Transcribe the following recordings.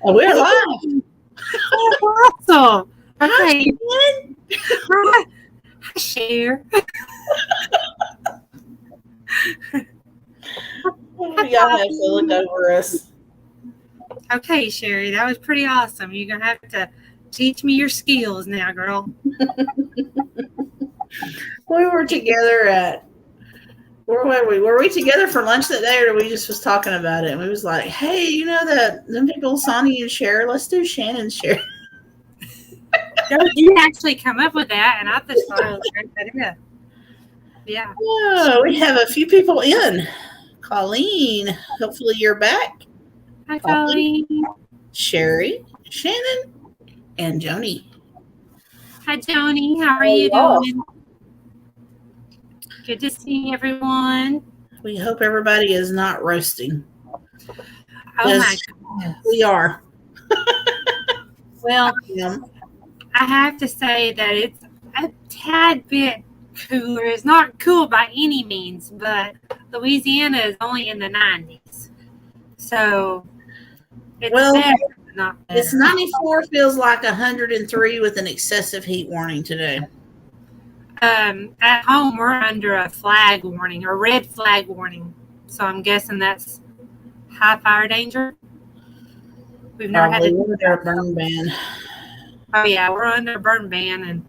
Oh, we're live. Oh, awesome. Okay. Hi. Hi, Cher. Y'all have to look over us. Okay, Sherry, that was pretty awesome. You're going to have to teach me your skills now, girl. We were together at, where were we? Were we together for lunch that day, or we just was talking about it? And we was like, hey, you know that them people, Sonny and Cher, let's do Shannon Cher. You actually come up with that, and I just thought it was a great idea. Yeah. Oh, we have a few people in. Colleen, hopefully you're back. Hi, Colleen. Sherry, Shannon, and Joni. Hi, Joni. How are you doing? Good to see everyone. We hope everybody is not roasting. Oh, my goodness. We are. Well, I have to say that it's a tad bit cooler. It's not cool by any means, but Louisiana is only in the 90s. So it's better, not better. It's 94, feels like 103 with an excessive heat warning today. At home, we're under a flag warning, a red flag warning. So I'm guessing that's high fire danger. We've never had to do a burn ban. Oh yeah, we're under a burn ban, and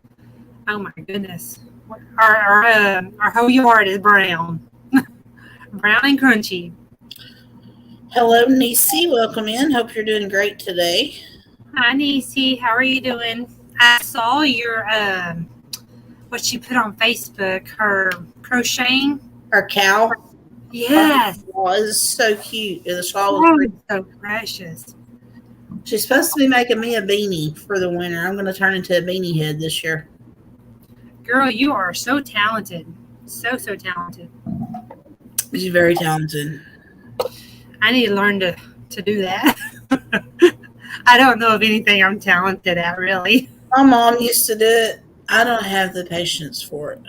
oh my goodness, our whole yard is brown, brown and crunchy. Hello, Nisi. Welcome in. Hope you're doing great today. Hi, Nisi. How are you doing? I saw your what you put on Facebook. Her crocheting. Her cow. Yes. Oh, it is so cute. The shawl was so precious. She's supposed to be making me a beanie for the winter. I'm going to turn into a beanie head this year. Girl, you are so talented. So talented. She's very talented. I need to learn to do that. I don't know of anything I'm talented at, really. My mom used to do it. I don't have the patience for it.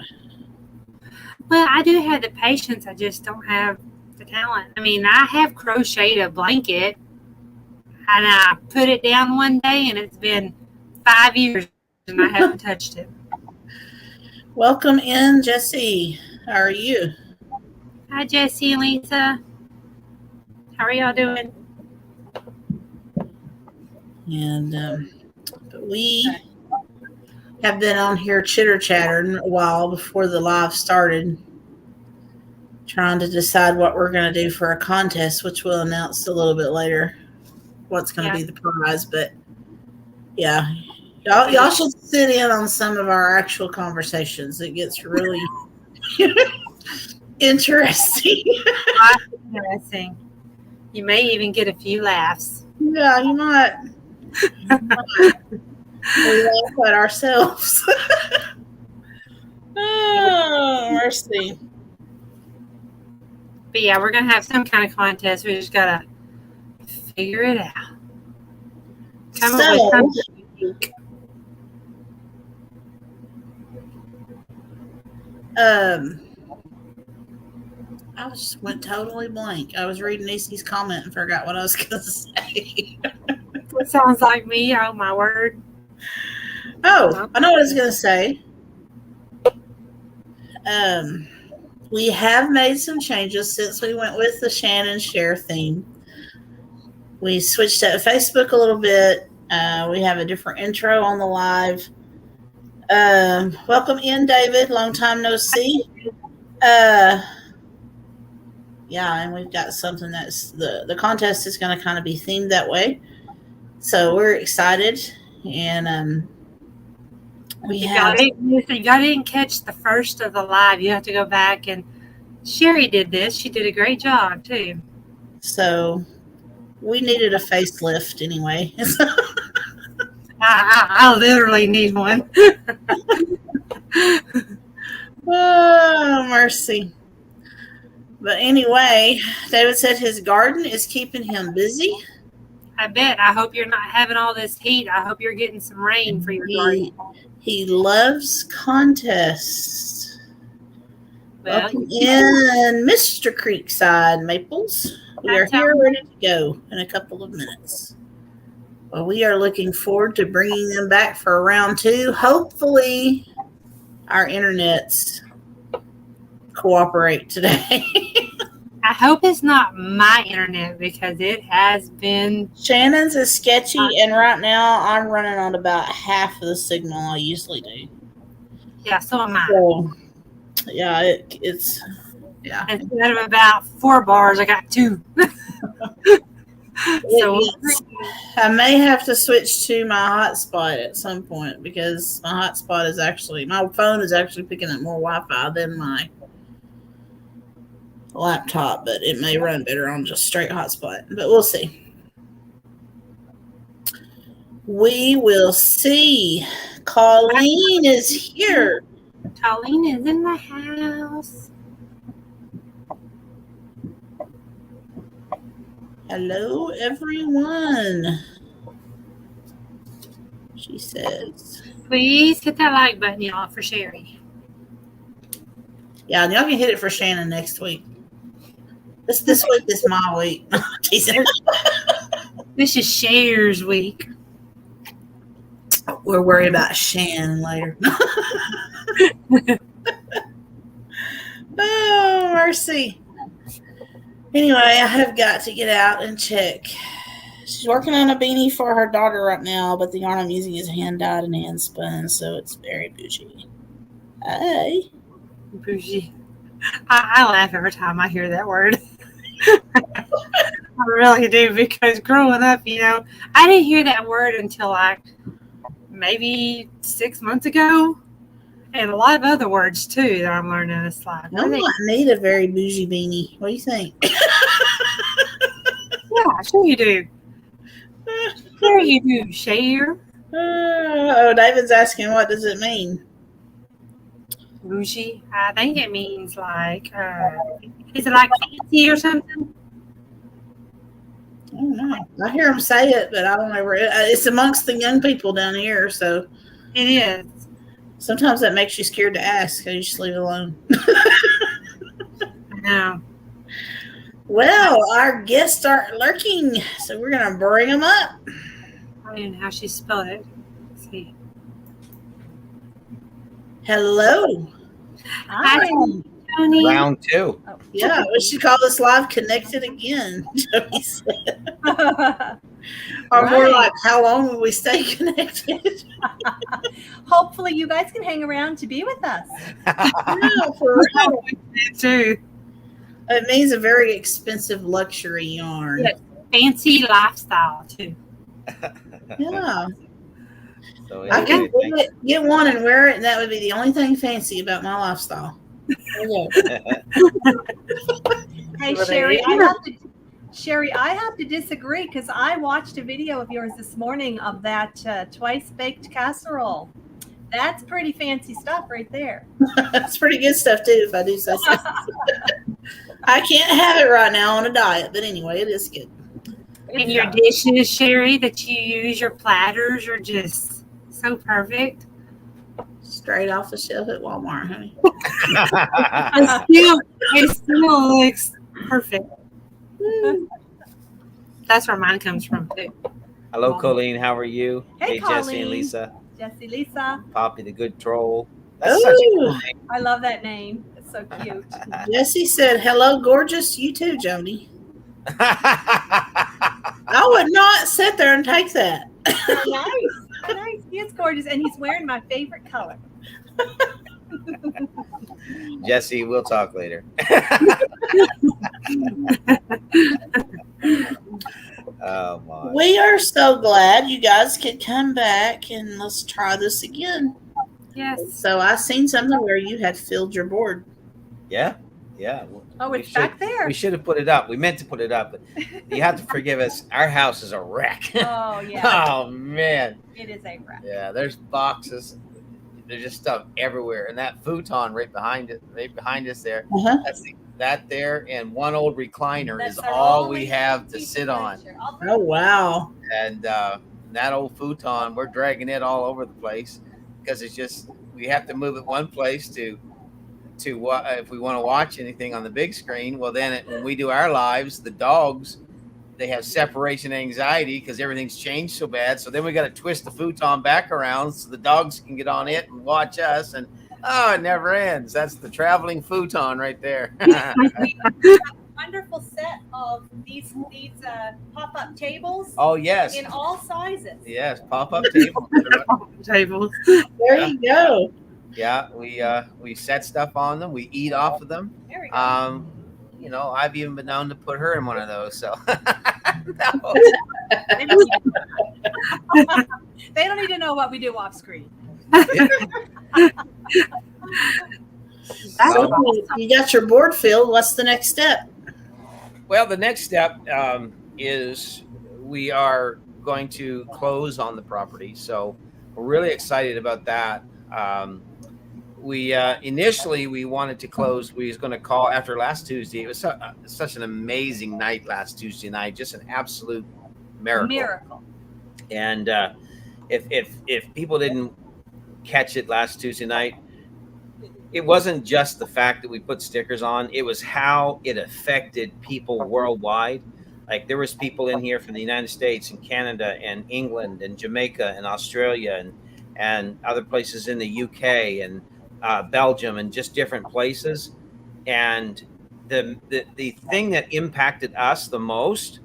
Well, I do have the patience. I just don't have the talent. I mean, I have crocheted a blanket, and I put it down one day, and it's been 5 years, and I haven't touched it. Welcome in, Jesse. How are you? Hi, Jesse and Lisa. How are y'all doing? And we have been on here chitter-chattering a while before the live started, trying to decide what we're going to do for a contest, which we'll announce a little bit later what's going to be the prize. But yeah, y'all should sit in on some of our actual conversations. It gets really interesting. Interesting. You may even get a few laughs. Yeah, you might. We laugh at ourselves. Oh, mercy. But yeah, we're going to have some kind of contest. We just got to figure it out. Come up with something unique. I just went totally blank. I was reading Nisi's comment and forgot what I was going to say. It sounds like me. Oh, my word. Oh, I know what I was going to say. We have made some changes since we went with the Shannon Share theme. We switched up Facebook a little bit. We have a different intro on the live. Welcome in, David. Long time no see. Yeah, and we've got something that's the contest is going to kind of be themed that way. So we're excited. And y'all didn't catch the first of the live. You have to go back, and Sherry did this. She did a great job too. So we needed a facelift anyway. I literally need one. mercy. But anyway, David said his garden is keeping him busy. I bet. I hope you're not having all this heat. I hope you're getting some rain for your garden. He loves contests. Well, Welcome in, Mr. Creekside Maples. We are here ready to go in a couple of minutes. Well, we are looking forward to bringing them back for round 2. Hopefully, our internets cooperate today. I hope it's not my internet because it has been. Shannon's is sketchy, and right now I'm running on about half of the signal I usually do. Yeah, so am I. So, yeah, it's yeah. Instead of about 4 bars, I got 2. So I may have to switch to my hotspot at some point because my hotspot is actually, my phone is actually picking up more Wi-Fi than my laptop, but it may run better on just straight hotspot, but we'll see. We will see. Colleen is here. Colleen is in the house. Hello, everyone. She says. Please hit that like button, y'all, for Sherry. Yeah, and y'all can hit it for Shannon next week. This week is my week. This is Cher's week. We're worried about Shannon later. Oh, mercy. Anyway, I have got to get out and check. She's working on a beanie for her daughter right now, but the yarn I'm using is hand-dyed and hand-spun, so it's very bougie. Hey. Bougie. I laugh every time I hear that word. I really do, because growing up, I didn't hear that word until like maybe 6 months ago. And a lot of other words, too, that I'm learning. It's like, I might need a very bougie beanie. What do you think? Yeah, sure you do. Sure you do, Cher. Oh, David's asking, what does it mean? Bougie. I think it means like, is it like fancy or something? I don't know. I hear them say it, but I don't know. It's amongst the young people down here, so. It is. Sometimes that makes you scared to ask, so you just leave it alone. I know. Well, our guests are lurking, so we're going to bring them up. I don't know how she spelled it. Let's see. Hello. Hi, Tony. Round 2. Oh. Yeah, we should call this live Connected Again, Jody said. Or more like, how long will we stay connected? Hopefully you guys can hang around to be with us. Yeah, for real. Too. It means a very expensive luxury yarn. Yes. Fancy lifestyle, too. Yeah. So I can get one and wear it, and that would be the only thing fancy about my lifestyle. Hey, Sherry, I have to disagree because I watched a video of yours this morning of that twice-baked casserole. That's pretty fancy stuff right there. That's pretty good stuff, too, if I do say so. I can't have it right now on a diet, but anyway, it is good. And your dishes, Sherry, that you use, your platters are just so perfect. Straight off the shelf at Walmart, honey. It still looks perfect. That's where mine comes from, too. Hello, Colleen. How are you? Hey, Jesse and Colleen. Lisa. Jesse, Lisa. Poppy the good troll. That's such a cool name. I love that name. It's so cute. Jesse said, hello, gorgeous. You too, Jody. I would not sit there and take that. Nice. He is gorgeous, and he's wearing my favorite color. Jesse, we'll talk later. Oh my. We are so glad you guys could come back and let's try this again. Yes. So I seen something where you had filled your board. Yeah. Oh, it's back there. We should have put it up. We meant to put it up, but you have to forgive us. Our house is a wreck. Oh, yeah. Oh man. It is a wreck. Yeah, there's boxes. There's just stuff everywhere, and that futon right behind us there. Uh-huh. That there, and one old recliner That's is our all only we have to piece of sit on. furniture. I'll bring Oh, wow. And that old futon, we're dragging it all over the place because it's just we have to move it one place to if we want to watch anything on the big screen. Well, then when we do our lives, the dogs, they have separation anxiety because everything's changed so bad. So then we got to twist the futon back around so the dogs can get on it and watch us. And oh, it never ends. That's the traveling futon right there. wonderful set of these pop-up tables Oh yes, in all sizes. yes, pop-up table. Tables. There you go. Yeah, we set stuff on them. We eat off of them. There we go. You know, I've even been known to put her in one of those. So no. They don't need to know what we do off screen. So you got your board filled. What's the next step? Well, the next step is we are going to close on the property. So we're really excited about that. We initially we wanted to close. We was going to call after last Tuesday. It was such an amazing night last Tuesday night, just an absolute miracle. And if people didn't catch it last Tuesday night, it wasn't just the fact that we put stickers on. It was how it affected people worldwide. Like there was people in here from the United States and Canada and England and Jamaica and Australia and other places in the UK and Belgium and just different places. And the thing that impacted us the most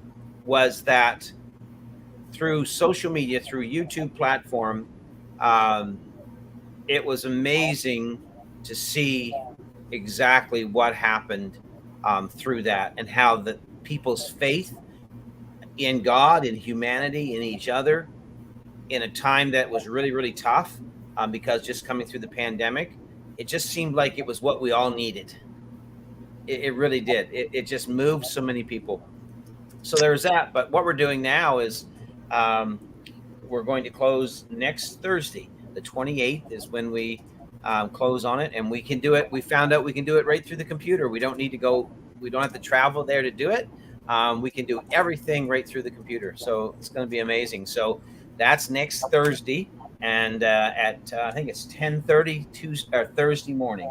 was that through social media, through YouTube platform, it was amazing to see exactly what happened through that and how the people's faith in God, in humanity, in each other, in a time that was really, really tough because just coming through the pandemic, it just seemed like it was what we all needed. It really did. It just moved so many people. So there's that. But what we're doing now is we're going to close next Thursday. The 28th is when we close on it, and we can do it. We found out we can do it right through the computer. We don't need to go. We don't have to travel there to do it. We can do everything right through the computer. So it's going to be amazing. So that's next Thursday, and at I think it's 10:30 Thursday morning.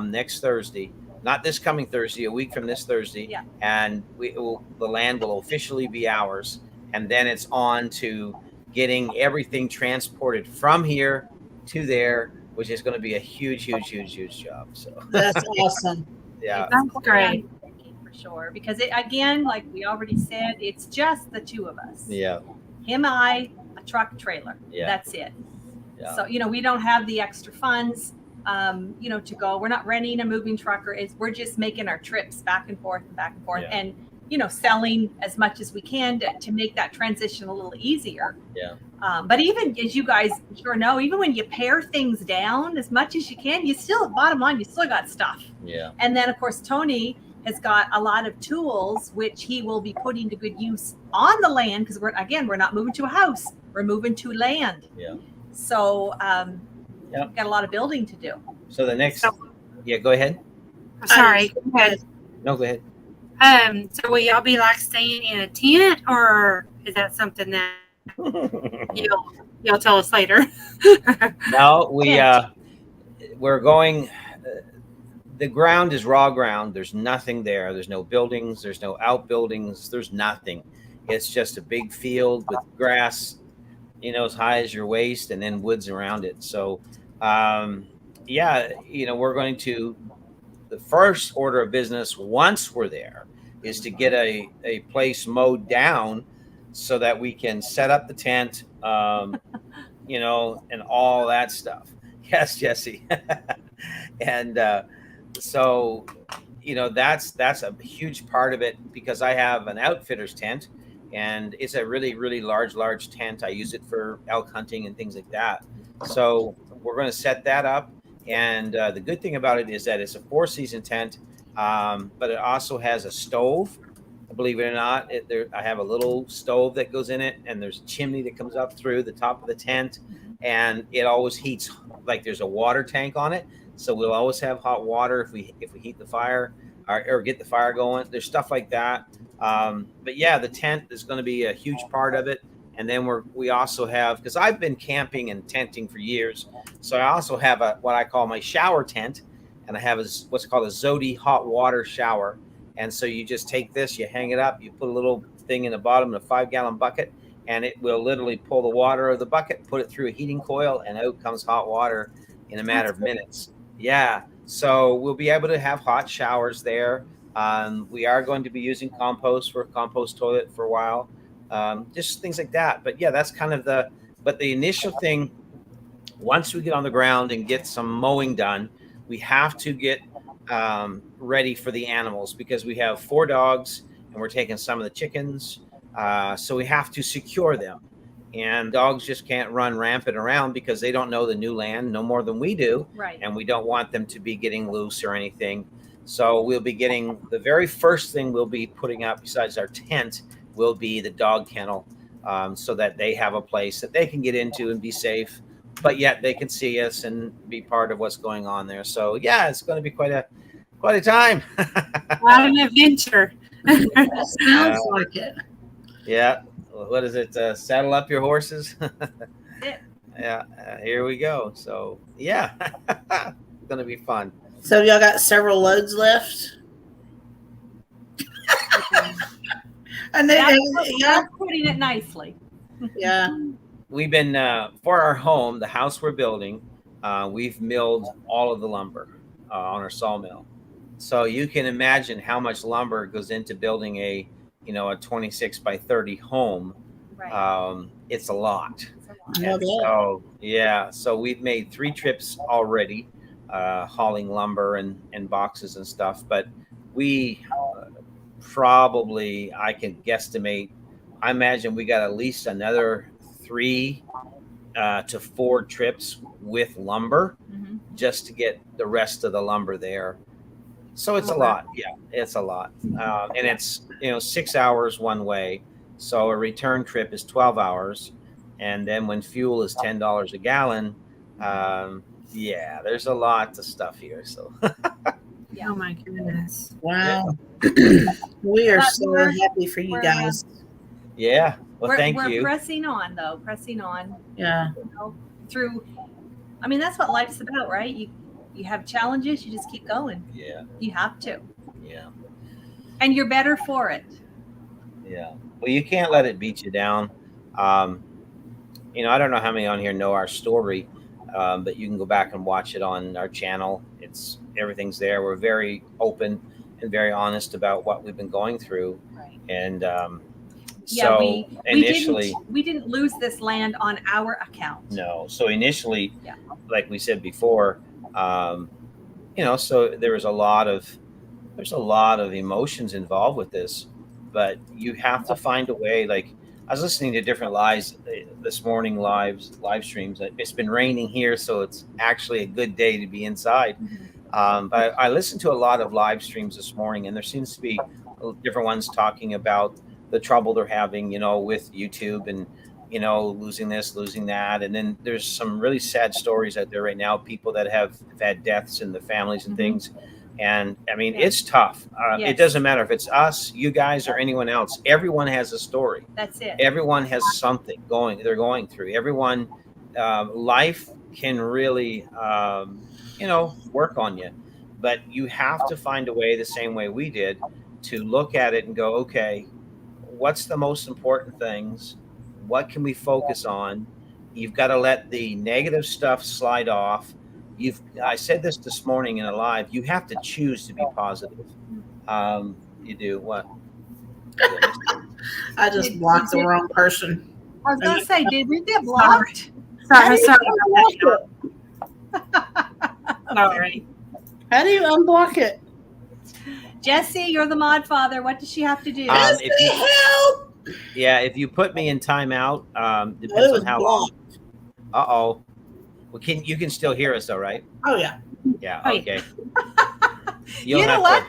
Next Thursday, not this coming Thursday, a week from this Thursday. Yeah. And the land will officially be ours, and then it's on to getting everything transported from here to there, which is going to be a huge job. So That's awesome. Yeah, That's great. For sure, because it, again, like we already said, it's just the two of us. yeah, Him, I, a truck trailer. Yeah. That's it. yeah. So, we don't have the extra funds, to go. We're not renting a moving truck, we're just making our trips back and forth Yeah. and, selling as much as we can to make that transition a little easier. Yeah. But even as you guys sure know, even when you pare things down as much as you can, you still, bottom line, you still got stuff. Yeah. And then, of course, Tony has got a lot of tools, which he will be putting to good use on the land, because we're not moving to a house. We're moving to land. Yeah. So we've got a lot of building to do. So the next, yeah, go ahead. Sorry. Go ahead. No, go ahead. So will y'all be like staying in a tent, or is that something that you'll tell us later? No, we're going. The ground is raw ground. There's nothing there. There's no buildings. There's no outbuildings. There's nothing. It's just a big field with grass, as high as your waist, and then woods around it. So, we're going to. The first order of business once we're there is to get a place mowed down so that we can set up the tent, and all that stuff. Yes, Jesse. And so, that's a huge part of it, because I have an outfitter's tent, and it's a really, really large tent. I use it for elk hunting and things like that. So we're going to set that up. And the good thing about it is that it's a 4-season tent, but it also has a stove. Believe it or not, I have a little stove that goes in it, and there's a chimney that comes up through the top of the tent, and it always heats like there's a water tank on it, so we'll always have hot water if we heat the fire or get the fire going. There's stuff like that. But yeah, the tent is going to be a huge part of it. And then we also have, because I've been camping and tenting for years, so I also have what I call my shower tent, and I have what's called a Zodi hot water shower. And so you just take this, you hang it up, you put a little thing in the bottom of a 5-gallon bucket, and it will literally pull the water of the bucket, put it through a heating coil, and out comes hot water in a matter of minutes. Yeah. So we'll be able to have hot showers there. We are going to be using compost for a compost toilet for a while. Just things like that. But yeah, that's kind of the initial thing. Once we get on the ground and get some mowing done, we have to get ready for the animals, because we have 4 dogs and we're taking some of the chickens. So we have to secure them. And dogs just can't run rampant around because they don't know the new land no more than we do. Right. And we don't want them to be getting loose or anything. So we'll be getting, the very first thing we'll be putting up besides our tent will be the dog kennel, so that they have a place that they can get into and be safe, but yet they can see us and be part of what's going on there. So yeah, it's going to be quite a time. What an adventure. Sounds like it. Yeah. What is it? Saddle up your horses. Yeah. Here we go. So yeah, it's going to be fun. So y'all got several loads left? And then, that's putting it nicely. Yeah. We've been, for our home, the house we're building, we've milled all of the lumber on our sawmill. So you can imagine how much lumber goes into building a 26 by 30 home. Right. It's a lot. Okay. So yeah, so we've made 3 trips already, hauling lumber and boxes and stuff. But we probably, I can guesstimate, I imagine we got at least another 3 to 4 trips with lumber, just to get the rest of the lumber there. So it's a lot. Yeah, it's a lot. And it's 6 hours one way. So a return trip is 12 hours. And then when fuel is $10 a gallon, yeah, there's a lot of stuff here. So Yeah. Oh my goodness. Wow. We are so happy for you guys. Yeah. Well, thank you. We're pressing on, though. Pressing on. Yeah. Through. I mean, that's what life's about, right? You have challenges, you just keep going. Yeah. You have to. Yeah. And you're better for it. Yeah. Well, you can't let it beat you down. I don't know how many on here know our story, but you can go back and watch it on our channel. Everything's there. We're very open and very honest about what we've been going through. Right. And yeah, so initially we didn't lose this land on our account. No. So initially, like we said before, so there's a lot of emotions involved with this, but you have to find a way. Like, I was listening to different lives this morning, live streams. It's been raining here, so it's actually a good day to be inside. But I listened to a lot of live streams this morning, and there seems to be different ones talking about the trouble they're having, with YouTube and, losing this, losing that. And then there's some really sad stories out there right now, people that have had deaths in the families and things. And I mean, it's tough. It doesn't matter if it's us, you guys, or anyone else. Everyone has a story. That's it. Everyone has something they're going through. Everyone, life can really, work on you. But you have to find a way, the same way we did, to look at it and go, okay, what's the most important things? What can we focus on? You've got to let the negative stuff slide off. I said this morning in a live, you have to choose to be positive. You do what? I just blocked the wrong person. I was going to say, did we get blocked? Sorry. Sorry. How do you unblock it? Jesse, you're the mod father. What does she have to do? Help! Yeah, if you put me in timeout, depends on how long. Uh-oh. Well, you can still hear us though, right? Oh, yeah. Yeah, okay. You know what?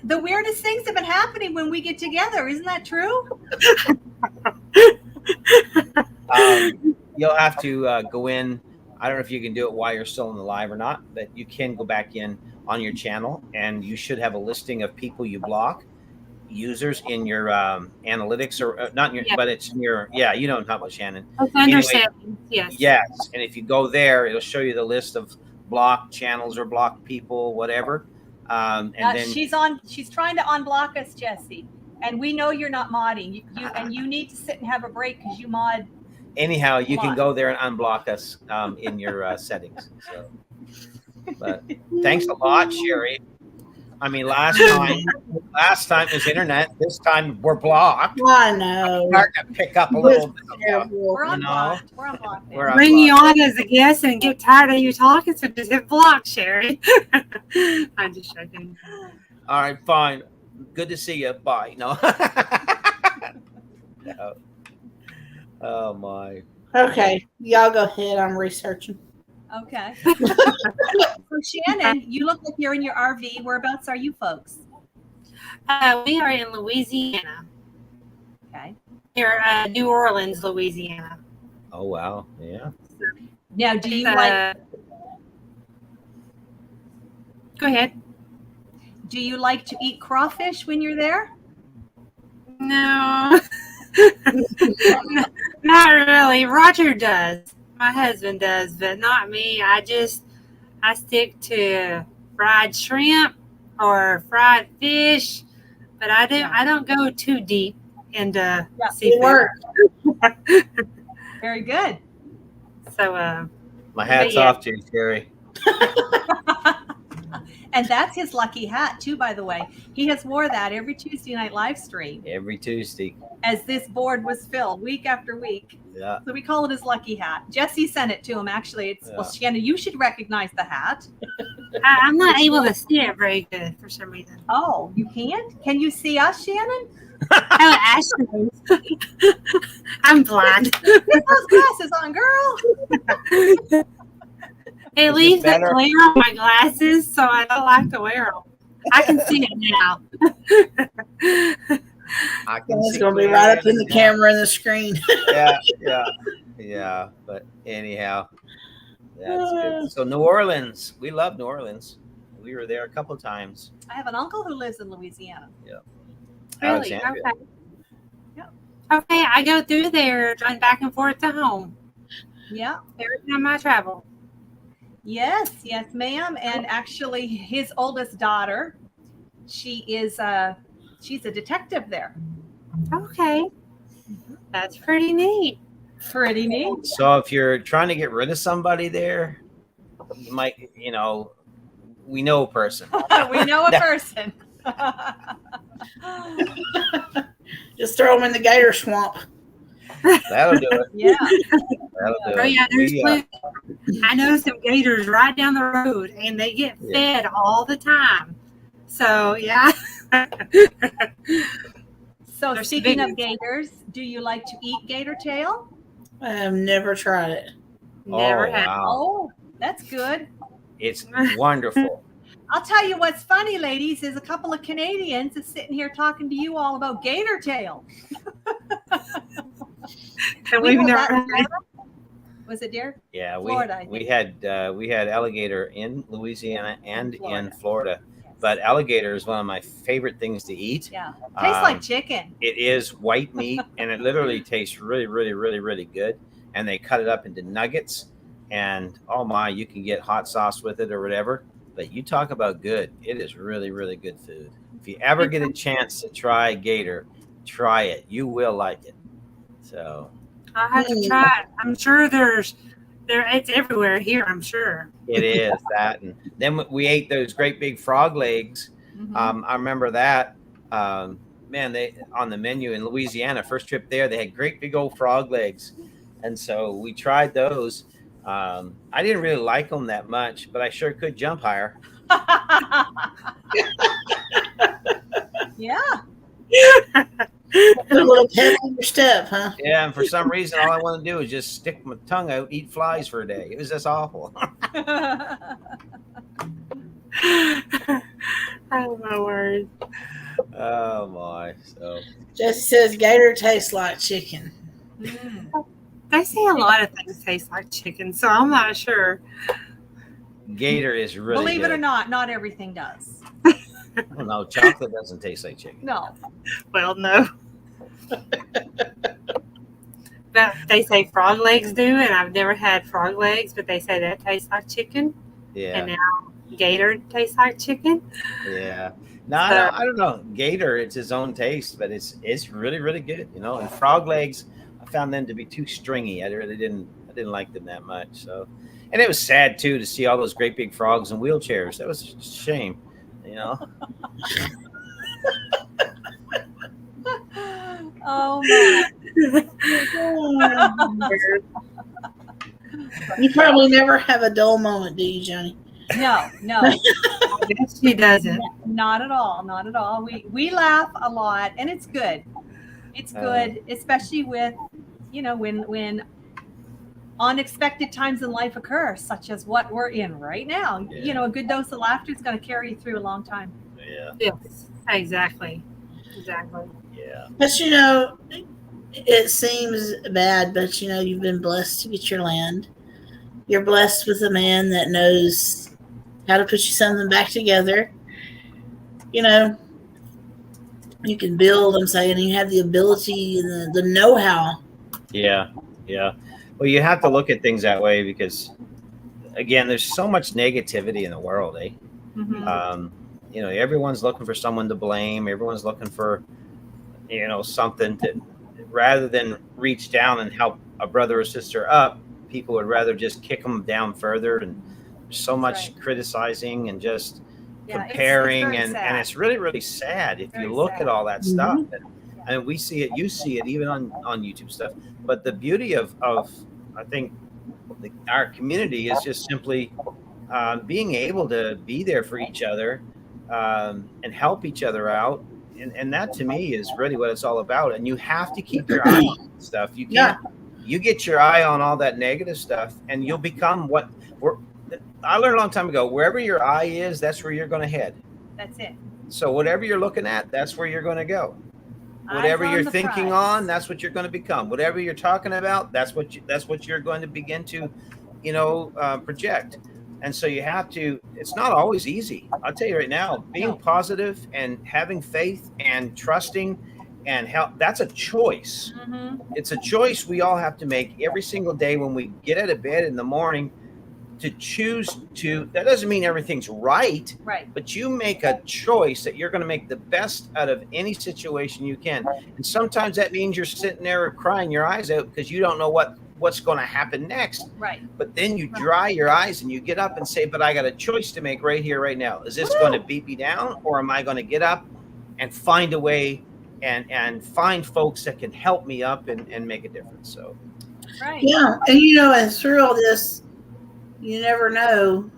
The weirdest things have been happening when we get together. Isn't that true? You'll have to go in. I don't know if you can do it while you're still in the live or not, but you can go back in on your channel, and you should have a listing of people you block, users in your analytics, or not in your, Yeah. but it's in your, yeah, you know how much, Shannon. It's under Anyway, settings, yes. Yes, and if you go there, it'll show you the list of blocked channels or blocked people, whatever. And then She's trying to unblock us, Jesse, and we know you're not modding. You need to sit and have a break because you mod. anyhow, you can go there and unblock us in your settings. So, but thanks a lot, Sherry. I mean, last time was internet. This time we're blocked. I know. Starting to pick up a little bit. We're unblocked. We're unblocked. We're Bring you on as a guest and get tired of you talking, so just hit block, Sherry. I'm just joking. All right, fine. Good to see you. Bye. No. No. Oh my. Okay, y'all go ahead. I'm researching. Okay. So Shannon, you look like you're in your RV. Whereabouts are you folks? We are in Louisiana. Okay. Near New Orleans, Louisiana. Oh wow. Yeah. Now, do you like? Go ahead. Do you like to eat crawfish when you're there? No. Not really. Roger does. My husband does, but not me. I stick to fried shrimp or fried fish, but I don't go too deep into seafood. Very good. So my hat's off to you, Sherry. And that's his lucky hat too, by the way. He has wore that every Tuesday night live stream. Every Tuesday. As this board was filled week after week. Yeah. So we call it his lucky hat. Jesse sent it to him. Actually, it's well, Shannon, you should recognize the hat. I'm not able to see it very good for some reason. Oh, you can't? Can you see us, Shannon? Oh, Ashley. I'm blind. Get those glasses on, girl. It leaves the glare on my glasses, so I don't like to wear them. I can see it now. It's going to be right up in the camera and the screen. Yeah. But anyhow, that's good. So New Orleans, we love New Orleans. We were there a couple of times. I have an uncle who lives in Louisiana. Yeah. Really? Okay. Yeah. Okay, I go through there, run back and forth to home. Yeah. Every time I travel. Yes, ma'am. And actually, his oldest daughter, she's a detective there. Okay, that's pretty neat. Pretty neat. So if you're trying to get rid of somebody there, you might, we know a person. We know a person. Just throw them in the gator swamp. That'll do it. Yeah. That'll do it. I know some gators right down the road, and they get fed all the time. So, yeah. So, speaking of gators, do you like to eat gator tail? I have never tried it. Never had. Wow. Oh, that's good. It's wonderful. I'll tell you what's funny, ladies, is a couple of Canadians is sitting here talking to you all about gator tail. We've never. Was it deer? Yeah, Florida, we had alligator in Louisiana and in Florida. But alligator is one of my favorite things to eat. Yeah, tastes like chicken. It is white meat, and it literally tastes really, really, really, really good. And they cut it up into nuggets, and oh my, you can get hot sauce with it or whatever. But you talk about good. It is really, really good food. If you ever get a chance to try gator, try it. You will like it. So I'll have to try it. I'm sure it's everywhere here, I'm sure. it is that. And then we ate those great big frog legs. Mm-hmm. I remember that. Man, they on the menu in Louisiana, first trip there, they had great big old frog legs. And so we tried those. I didn't really like them that much, but I sure could jump higher. Yeah. A little pet on your step, huh? Yeah, and for some reason, all I want to do is just stick my tongue out, eat flies for a day. It was just awful. Oh, my word. Oh, my. So Jesse says gator tastes like chicken. They say a lot of things taste like chicken, so I'm not sure. Gator is really Believe good. it or not everything does. Oh, no, chocolate doesn't taste like chicken. No. Well, no. But they say frog legs do, and I've never had frog legs, but they say that tastes like chicken. Yeah. And now gator tastes like chicken. Yeah. No, I don't know. Gator, it's his own taste, but it's really, really good, you know. And frog legs, I found them to be too stringy. I didn't like them that much. So, and it was sad too to see all those great big frogs in wheelchairs. That was a shame, you know. Oh my. You probably never have a dull moment, do you, Johnny? No. I guess she doesn't. Not at all. Not at all. We laugh a lot, and it's good. It's good, especially with, when unexpected times in life occur, such as what we're in right now. Yeah. A good dose of laughter is going to carry you through a long time. Yeah. Yes, exactly. Yeah. But it seems bad, but you've been blessed to get your land. You're blessed with a man that knows how to put you something back together. You can build, I'm saying, you have the ability and the know-how. Yeah. Yeah. Well, you have to look at things that way because, again, there's so much negativity in the world, eh? Mm-hmm. Everyone's looking for someone to blame. Everyone's looking for, something to, rather than reach down and help a brother or sister up, people would rather just kick them down further. And there's so much criticizing and just comparing. It's and it's really, really sad if you look at all that stuff. And we see it, you see it even on YouTube stuff. But the beauty of I think, our community is just simply being able to be there for each other and help each other out. And that to me is really what it's all about. And you have to keep your eye on stuff. You can't, you get your eye on all that negative stuff and you'll become I learned a long time ago, wherever your eye is, that's where you're going to head. That's it. So whatever you're looking at, that's where you're going to go. Whatever you're thinking on, that's what you're going to become. Whatever you're talking about, that's what you're going to begin to, project. And so you have to. It's not always easy. I'll tell you right now. Being positive and having faith and trusting and help. That's a choice. Mm-hmm. It's a choice we all have to make every single day when we get out of bed in the morning. To choose to, that doesn't mean everything's right, but you make a choice that you're going to make the best out of any situation you can. And sometimes that means you're sitting there crying your eyes out because you don't know what's going to happen next. Right. But then you dry your eyes and you get up and say, but I got a choice to make right here, right now. Is this going to beat me down, or am I going to get up and find a way and find folks that can help me up and make a difference? So, yeah. And and through all this, you never know.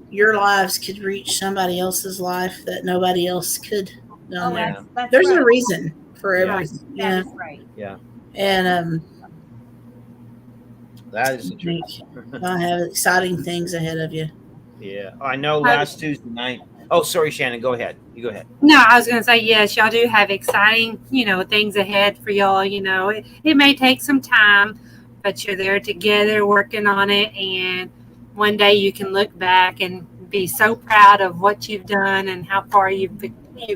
Your lives could reach somebody else's life that nobody else could. There's a reason for everything. That is right. Yeah. And that is the truth. I have exciting things ahead of you. Yeah. I know last Tuesday night. Oh, sorry, Shannon. Go ahead. You go ahead. No, I was going to say, yes, y'all do have exciting, things ahead for y'all. It may take some time, but you're there together working on it, and one day you can look back and be so proud of what you've done and how far you've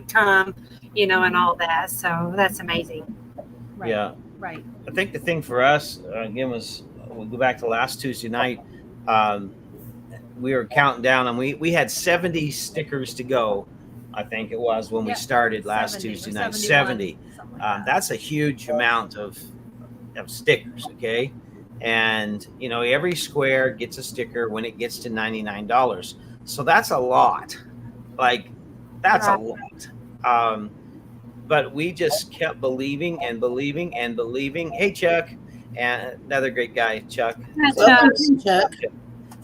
come, and all that. So that's amazing. Right. Yeah. Right. I think the thing for us, again, was we'll go back to last Tuesday night. We were counting down, and we had 70 stickers to go. I think it was when we started last Tuesday night. 70. That's a huge amount of stickers. Okay. And, every square gets a sticker when it gets to $99. So that's a lot. That's a lot. But we just kept believing and believing and believing. Hey, Chuck, and another great guy, Chuck. Chuck.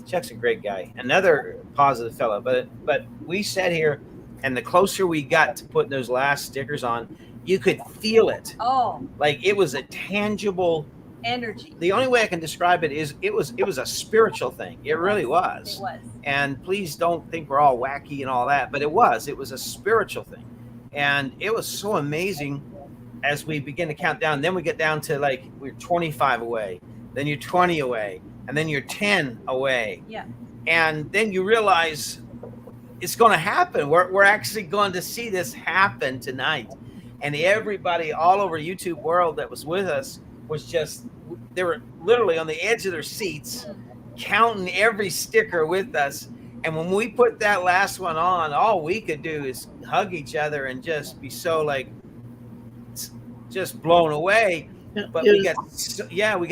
Chuck's a great guy. Another positive fellow. But we sat here, and the closer we got to putting those last stickers on, you could feel it. Oh. Like it was a tangible energy. The only way I can describe it is it was a spiritual thing. It really was. It was. And please don't think we're all wacky and all that, but it was a spiritual thing. And it was so amazing as we begin to count down, then we get down to like we're 25 away, then you're 20 away, and then you're 10 away. Yeah. And then you realize it's going to happen. We're actually going to see this happen tonight. And everybody all over YouTube world that was with us was just, they were literally on the edge of their seats, counting every sticker with us. And when we put that last one on, all we could do is hug each other and just be so like, just blown away. But we got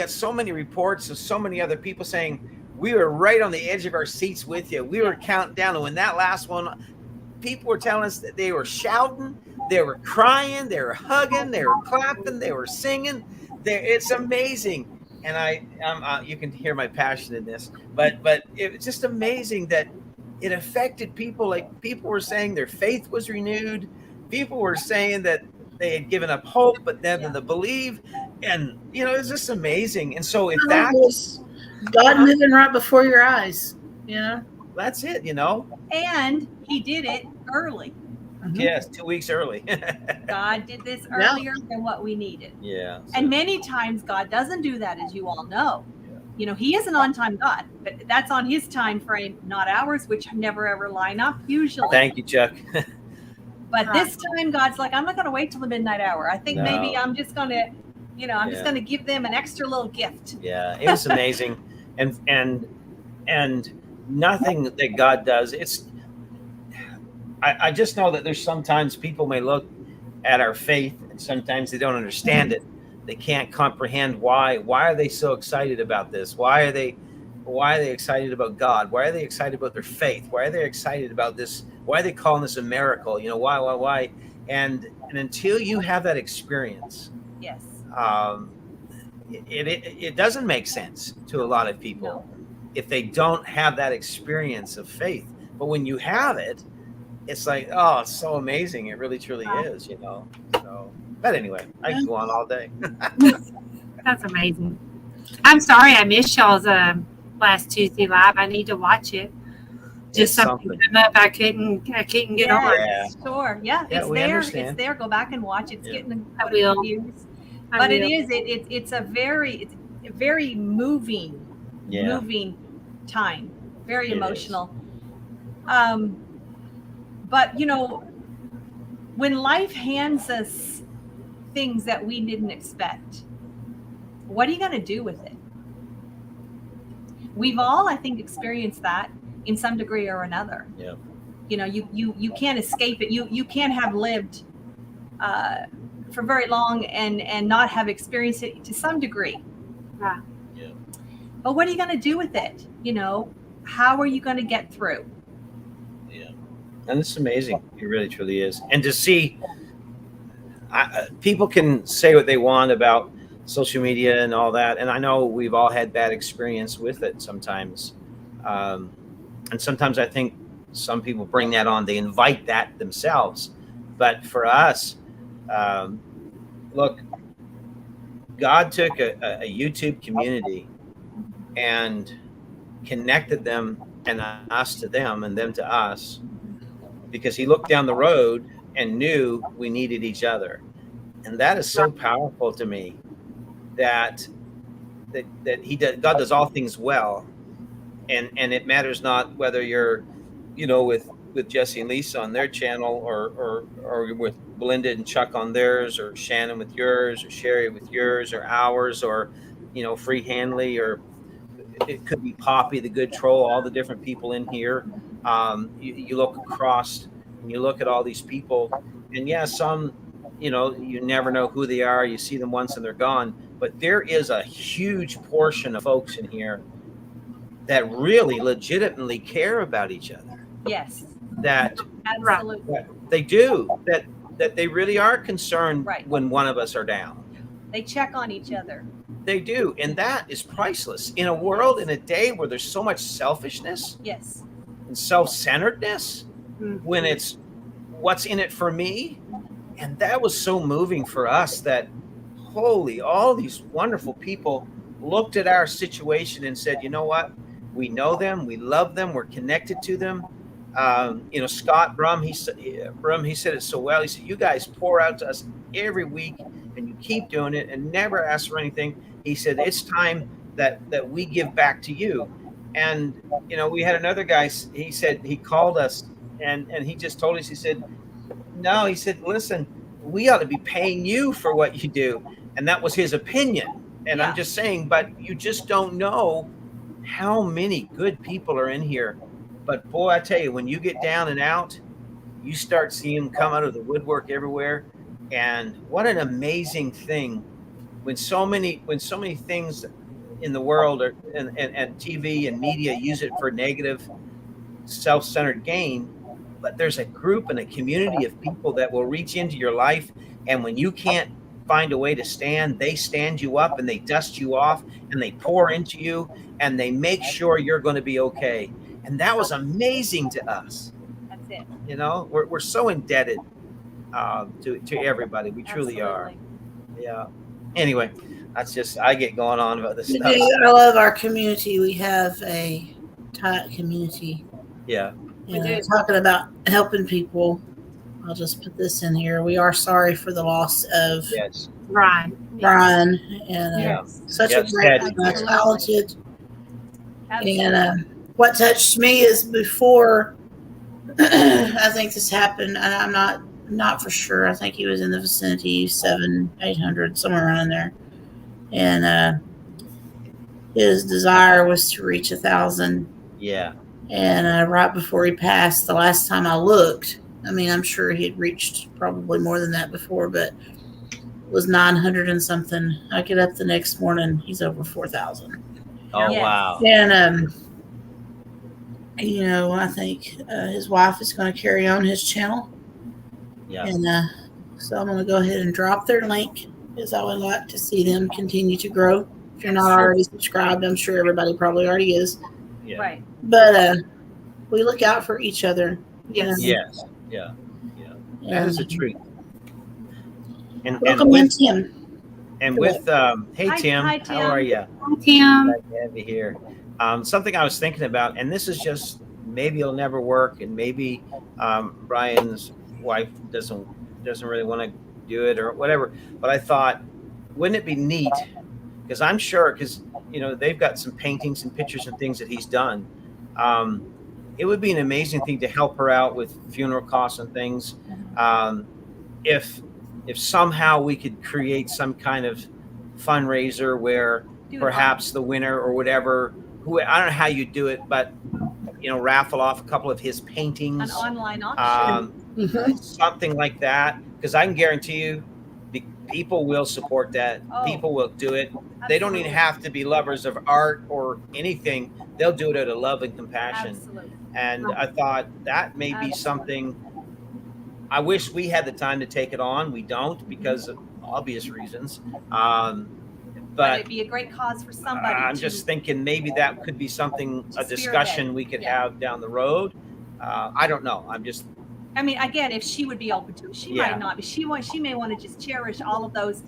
so many reports of so many other people saying, we were right on the edge of our seats with you. We were counting down. And when that last one, people were telling us that they were shouting, they were crying, they were hugging, they were clapping, they were singing. It's amazing. And you can hear my passion in this, but it's just amazing that it affected people. Like people were saying their faith was renewed. People were saying that they had given up hope, but then to believe. And, it's just amazing. And so if that was God moving right before your eyes, that's it, And he did it early. Mm-hmm. Yes, 2 weeks early. God did this earlier than what we needed. Yeah. And many times God doesn't do that, as you all know. He is an on-time God, but that's on his time frame, not ours, which never ever line up usually. Thank you, Chuck. But this time God's like, I'm not going to wait till the midnight hour. I think maybe I'm just going to, just going to give them an extra little gift. Yeah, it was amazing. and nothing that God does, I just know that there's sometimes people may look at our faith and sometimes they don't understand it. They can't comprehend why are they so excited about this? Why are they excited about God? Why are they excited about their faith? Why are they excited about this? Why are they calling this a miracle? Why? And until you have that experience, yes, it doesn't make sense to a lot of people if they don't have that experience of faith. But when you have it, it's like, oh, it's so amazing. It really, truly is, So, but anyway, I can go on all day. That's amazing. I'm sorry I missed y'all's last Tuesday live. I need to watch it. Just something came up. I couldn't get on. Yeah, sure. Yeah, it's there. Understand. It's there. Go back and watch it. It's getting I will. Views. But it's a very moving time. Very emotional. But when life hands us things that we didn't expect, what are you going to do with it? We've all, I think, experienced that in some degree or another. Yeah. You can't escape it. You can't have lived for very long and not have experienced it to some degree. Yeah. Yeah. But what are you going to do with it? How are you going to get through? Yeah. And it's amazing. It really, truly is. And to see, people can say what they want about social media and all that. And I know we've all had bad experience with it sometimes. And sometimes I think some people bring that on. They invite that themselves. But for us, look, God took a YouTube community and connected them and us to them and them to us, because he looked down the road and knew we needed each other. And that is so powerful to me, that God does all things well. And it matters not whether you're, with Jesse and Lisa on their channel or with Belinda and Chuck on theirs, or Shannon with yours, or Sherry with yours, or ours, or, Free Hanley, or it could be Poppy, the good troll, all the different people in here. You look across and you look at all these people, and some, you never know who they are. You see them once and they're gone. But there is a huge portion of folks in here that really legitimately care about each other. Yes. That Absolutely. They do. That they really are concerned when one of us are down. They check on each other. They do. And that is priceless. In a world, in a day where there's so much selfishness Yes. and self-centeredness, when it's what's in it for me. And that was so moving for us, that all these wonderful people looked at our situation and said, you know what? We know them. We love them. We're connected to them. Scott Brum, he said it so well. He said, you guys pour out to us every week. and you keep doing it and never ask for anything. He said, it's time that we give back to you. And, we had another guy, he said, he called us and he just told us, he said, no, he said, listen, we ought to be paying you for what you do. And that was his opinion. And I'm just saying, but you just don't know how many good people are in here. But boy, I tell you, when you get down and out, you start seeing them come out of the woodwork everywhere. And what an amazing thing when so many things in the world are, and TV and media use it for negative, self-centered gain. But there's a group and a community of people that will reach into your life, and when you can't find a way to stand, they stand you up and they dust you off and they pour into you and they make sure you're going to be okay. And that was amazing to us. That's it. We're so indebted to everybody. We truly are. Yeah. Anyway, that's just, I get going on about this stuff. I love our community. We have a tight community. Yeah. Talking about helping people. I'll just put this in here. We are sorry for the loss of Brian. And such a great, talented. And what touched me is before I think this happened, and I'm not for sure. I think he was in the vicinity 700-800, somewhere around there. And his desire was to reach 1,000. Yeah. And right before he passed, the last time I looked, I mean, I'm sure he had reached probably more than that before, but it was 900 and something. I get up the next morning, he's over 4,000. Oh, wow. And, I think his wife is going to carry on his channel. Yeah. And so I'm going to go ahead and drop their link, because I would like to see them continue to grow. If you're not already subscribed, I'm sure everybody probably already is. Yeah. Right. But we look out for each other. Yes. Yes. Yeah. That is the truth. And welcome in, Tim. And with hey Tim, hi, Tim. How are you? Hi, Tim. Glad to have you here. Something I was thinking about, and this is just, maybe it'll never work, and maybe Brian's wife doesn't really want to do it or whatever. But I thought, wouldn't it be neat? Because I'm sure, because they've got some paintings and pictures and things that he's done. It would be an amazing thing to help her out with funeral costs and things. If somehow we could create some kind of fundraiser where perhaps the winner or whatever, I don't know how you do it, but raffle off a couple of his paintings, an online auction, something like that. Because I can guarantee you, people will support that. People will do it. Absolutely. They don't even have to be lovers of art or anything. They'll do it out of love and compassion. Absolutely. And I thought that may be something. I wish we had the time to take it on. We don't, because of obvious reasons. But it'd be a great cause for somebody. I'm just thinking maybe that could be something, a discussion we could have down the road. I don't know. I mean, again, if she would be open to it, she might not be. She may want to just cherish all of those,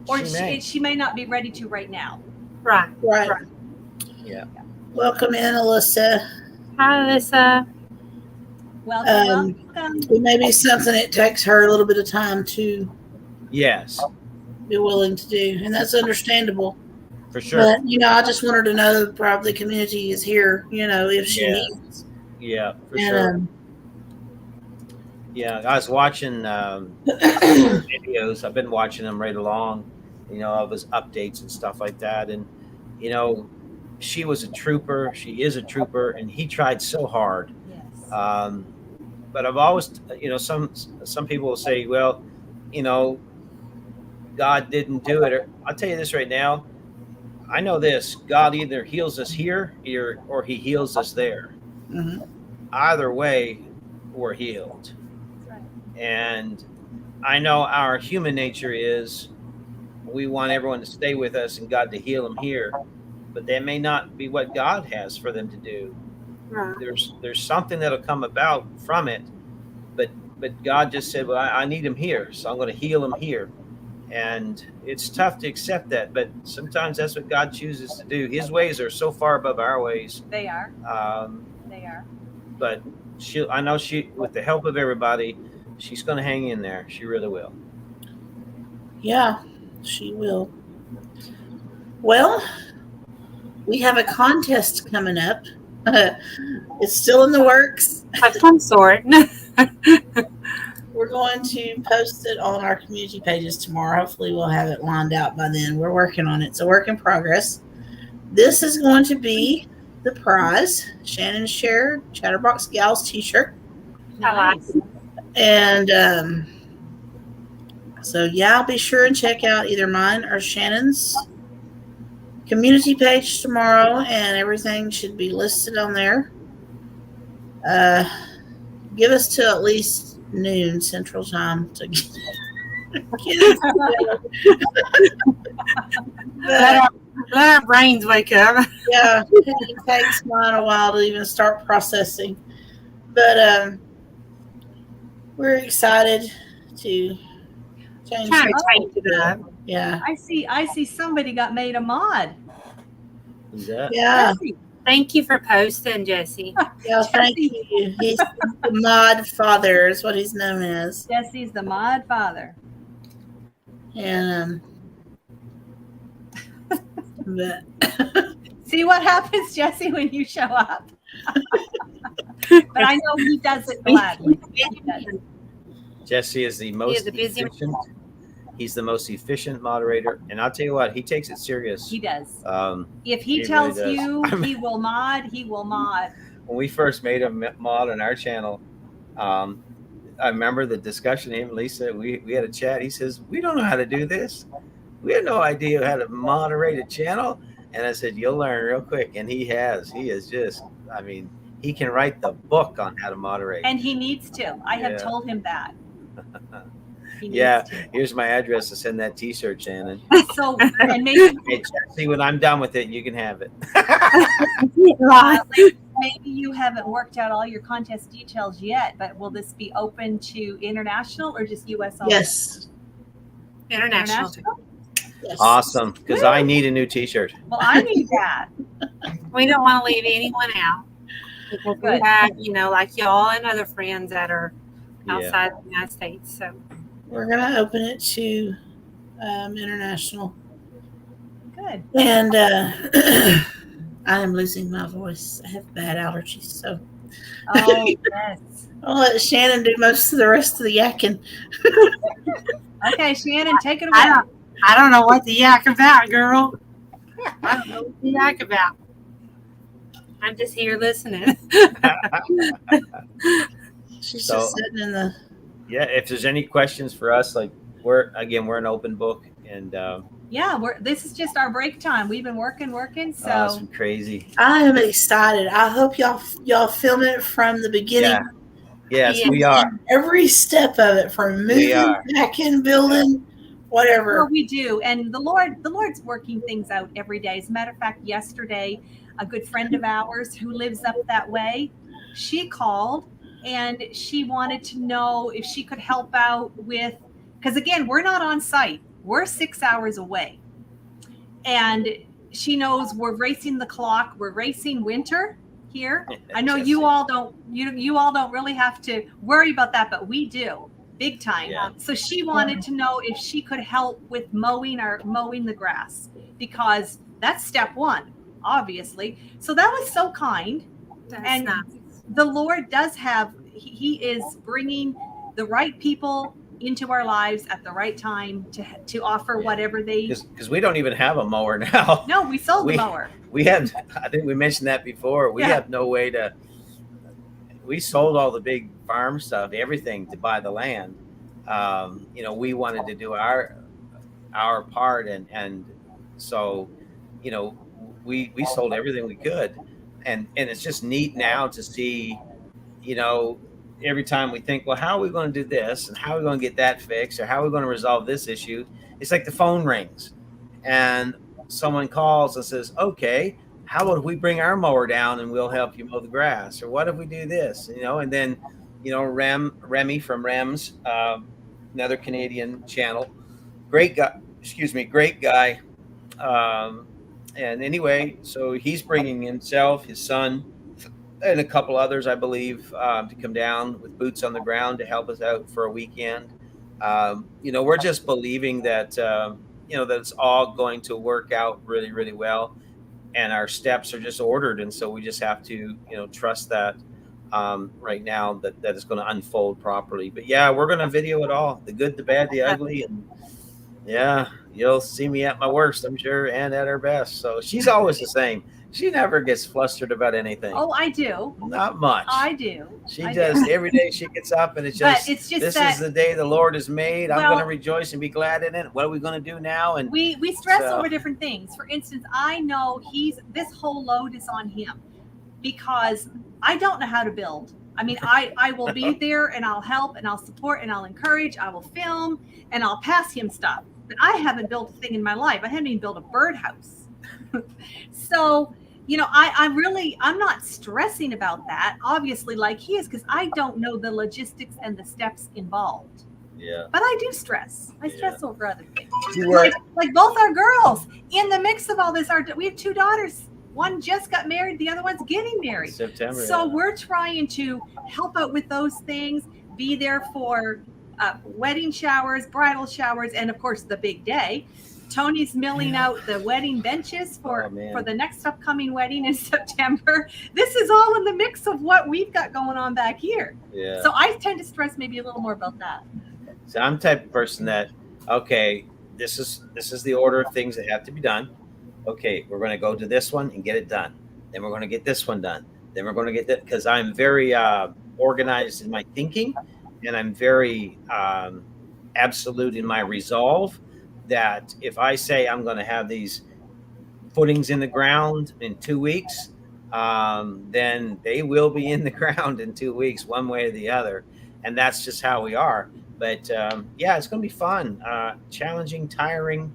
or she may not be ready to right now. Right. Yeah. Welcome in, Alyssa. Hi, Alyssa. Welcome. It may be something it takes her a little bit of time to be willing to do, and that's understandable. For sure. But I just want her to know probably the community is here, if she needs. Yeah, for sure. Yeah, I was watching videos. I've been watching them right along, of his updates and stuff like that. And, she was a trooper. She is a trooper, and he tried so hard. Yes. But I've always, some people will say, well, God didn't do it. Or, I'll tell you this right now. I know this: God either heals us here or He heals us there. Mm-hmm. Either way, we're healed. And I know our human nature is we want everyone to stay with us and God to heal them here, but that may not be what God has for them to do. Right. There's something that'll come about from it, but God just said, well, I need him here, so I'm going to heal him here. And it's tough to accept that, but sometimes that's what God chooses to do. His ways are so far above our ways. They are. They are. But I know with the help of everybody, she's going to hang in there. She really will. Yeah. She will. Well, we have a contest coming up. It's still in the works. Of some sort. We're going to post it on our community pages tomorrow. Hopefully, we'll have it lined out by then. We're working on it. It's a work in progress. This is going to be the prize. Shannon shared Chatterbox Gals t-shirt. Nice. And so, yeah, be sure and check out either mine or Shannon's community page tomorrow, and everything should be listed on there. Give us till at least noon Central Time to get it. Let our brains wake up. Yeah, it takes mine a while to even start processing. But we're excited to change. Trying to change it up. Yeah. I see somebody got made a mod. Who's that? Yeah. Jesse. Thank you for posting, Jesse. Yeah, thank you. He's the mod father is what he's known as. Jesse's the mod father. And but See what happens, Jesse, when you show up. But I know he does it gladly. He does. Jesse is the most a busy efficient. He's the most efficient moderator, and I'll tell you what, he takes it serious. He does. If he he really tells does. you he will mod, he will mod. When we first made a mod on our channel, I remember the discussion. Him and Lisa, we had a chat. He says, "We don't know how to do this. We have no idea how to moderate a channel." And I said, "You'll learn real quick." And he has. He is just. I mean, he can write the book on how to moderate. And he needs to. I have Yeah. told him that. He needs Yeah, to. here's my address to send that T-shirt, Shannon. So, and maybe, Hey, Jesse, when I'm done with it, you can have it. maybe you haven't worked out all your contest details yet, but will this be open to international or just U.S. only? yes. International. Yes. Awesome, because I need a new T-shirt. Well, I need that. We don't want to leave anyone out. Because we Good. have, like y'all and other friends that are Yeah. outside the United States. So We're gonna open it to international. Good. And I am losing my voice. I have bad allergies, so Oh, yes. I'll let Shannon do most of the rest of the yakking. Okay, Shannon, take it away. I don't know what the yak about, girl. I don't know what the yak about. I'm just here listening. She's So- just sitting in the. Yeah, if there's any questions for us, like we're an open book, and Yeah, this is just our break time. We've been working, it's so been crazy. I am excited. I hope y'all film it from the beginning. Yeah. Yes, Yeah. we are. Every step of it, from moving, are. packing, building, whatever. well, we do. And the Lord's working things out every day. As a matter of fact, yesterday, a good friend of ours who lives up that way, she called and she wanted to know if she could help out with, because again, we're not on site. We're 6 hours away. And she knows we're racing the clock. We're racing winter here. I know you all don't really have to worry about that, but we do big time. Yeah. So she wanted to know if she could help with mowing the grass, because that's step one, obviously. So that was so kind. That's And nice. The Lord does have, he is bringing the right people into our lives at the right time to offer whatever they. Because we don't even have a mower now. No, we sold We- the mower. We have. I think we mentioned that before. We Yeah. have no way to. We sold all the big farm stuff, everything, to buy the land. We wanted to do our part, and so, we sold everything we could, and it's just neat now to see, every time we think, well, how are we going to do this, and how are we going to get that fixed, or how are we going to resolve this issue? It's like the phone rings, and someone calls and says, okay, how about if we bring our mower down and we'll help you mow the grass? Or what if we do this? And then, Remy from Rems, another Canadian channel, great guy. And anyway, so he's bringing himself, his son, and a couple others, I believe, to come down with boots on the ground to help us out for a weekend. We're just believing that, that it's all going to work out really, really well. And our steps are just ordered. And so we just have to, trust that right now that it's going to unfold properly. But yeah, we're going to video it all, the good, the bad, the ugly. And yeah, you'll see me at my worst, I'm sure, and at her best. So she's always the same. She never gets flustered about anything. Oh, I do. Not much. I do. She does. Every day she gets up and it's just this is the day the Lord has made. I'm going to rejoice and be glad in it. What are we going to do now? And we stress over different things. For instance, I know this whole load is on him because I don't know how to build. I mean, I will be there and I'll help and I'll support and I'll encourage. I will film and I'll pass him stuff. But I haven't built a thing in my life. I haven't even built a birdhouse. So, I'm not stressing about that, obviously, like he is, because I don't know the logistics and the steps involved. Yeah. But I do stress. I stress over other things. Like both our girls in the mix of all this. We have 2 daughters. One just got married. The other one's getting married. September. So we're trying to help out with those things, be there for wedding showers, bridal showers, and of course the big day. Tony's milling out the wedding benches for the next upcoming wedding in September. This is all in the mix of what we've got going on back here. Yeah. So I tend to stress maybe a little more about that. So I'm the type of person that, okay, this is the order of things that have to be done. Okay, we're going to go to this one and get it done. Then we're going to get this one done. Then we're going to get that, because I'm very organized in my thinking, and I'm very absolute in my resolve. That if I say I'm going to have these footings in the ground in 2 weeks, then they will be in the ground in 2 weeks, one way or the other. And that's just how we are. But it's going to be fun, challenging, tiring,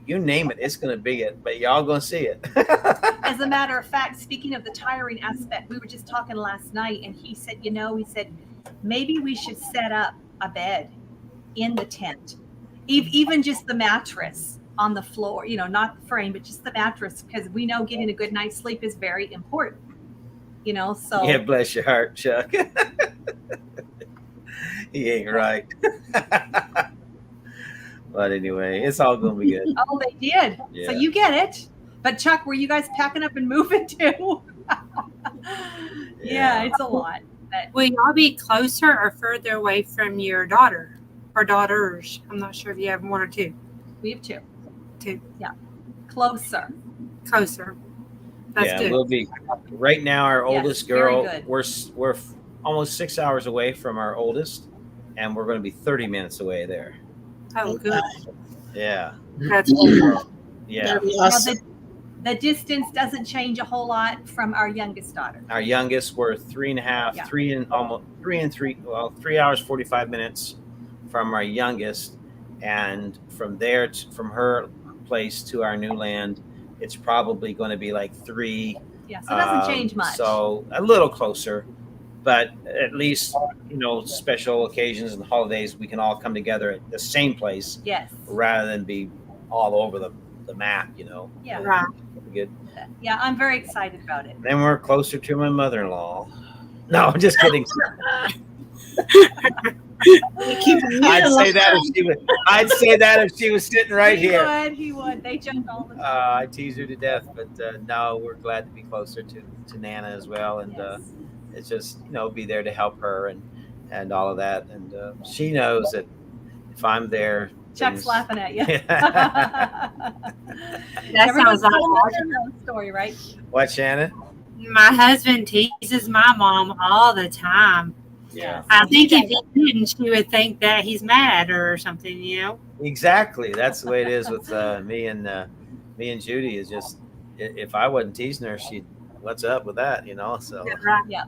you name it. It's going to be it, but y'all going to see it. As a matter of fact, speaking of the tiring aspect, we were just talking last night and he said, maybe we should set up a bed in the tent. Even just the mattress on the floor, not the frame, but just the mattress, because we know getting a good night's sleep is very important, so. Yeah, bless your heart, Chuck. He ain't right. But anyway, it's all going to be good. Oh, they did. Yeah. So you get it. But Chuck, were you guys packing up and moving too? Yeah, it's a lot. But will y'all be closer or further away from your daughter? Or daughters. I'm not sure if you have 1 or 2. We have 2. 2. Yeah. Closer. That's good. We'll be right now. Our oldest girl, very good. we're almost 6 hours away from our oldest, and we're going to be 30 minutes away there. Oh, good. Yeah. That's cool. Yeah. Awesome. The distance doesn't change a whole lot from our youngest daughter. Our youngest, we're 3.5, 3 hours 45 minutes from our youngest, and from there, from her place to our new land, it's probably going to be like 3. Yeah, so it doesn't change much. So a little closer, but at least special occasions and holidays, we can all come together at the same place. Yes. Rather than be all over the map. Yeah. Right. Good. Yeah, I'm very excited about it. Then we're closer to my mother-in-law. No, I'm just kidding. I'd say that if she was sitting right here. He would. They jump all the time. I tease her to death, but no, we're glad to be closer to Nana as well, and it's just be there to help her and all of that, and she knows that if I'm there, Chuck's laughing at you. That sounds like a story, right? What, Shannon? My husband teases my mom all the time. Yeah. I think if he didn't, she would think that he's mad or something, Exactly. That's the way it is with me and Judy. Is just if I wasn't teasing her, she'd what's up with that, So Yeah.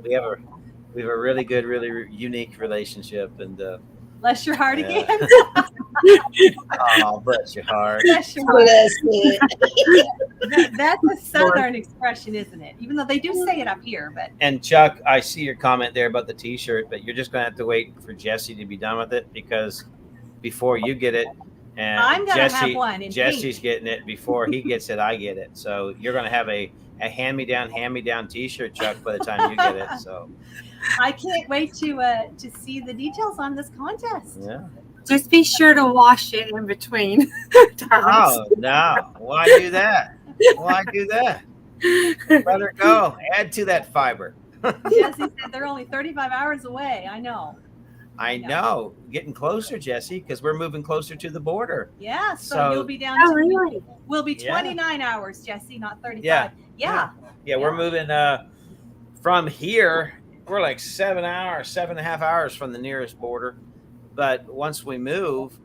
we have a really good, really unique relationship, and bless your heart again. Oh, bless your heart. Bless your heart. Bless it. That's a Southern expression, isn't it? Even though they do say it up here, but. And Chuck, I see your comment there about the T-shirt, but you're just going to have to wait for Jesse to be done with it, because before you get it, and I'm going to have one in Jesse's pink. getting it before he gets it. I get it, so you're going to have a hand-me-down T-shirt, Chuck, by the time you get it. So I can't wait to see the details on this contest. Yeah. Just be sure to wash it in between times. Oh no! Why do that? Why do that? Let her go. Add to that fiber. Jesse said they're only 35 hours away. I know. I know. Getting closer, Jesse, because we're moving closer to the border. Yeah, so So- you'll be down Oh, to really? we'll be Yeah. 29 hours, Jesse, not 35. Yeah. Yeah. Yeah, we're moving from here. We're like 7.5 hours from the nearest border. But once we move,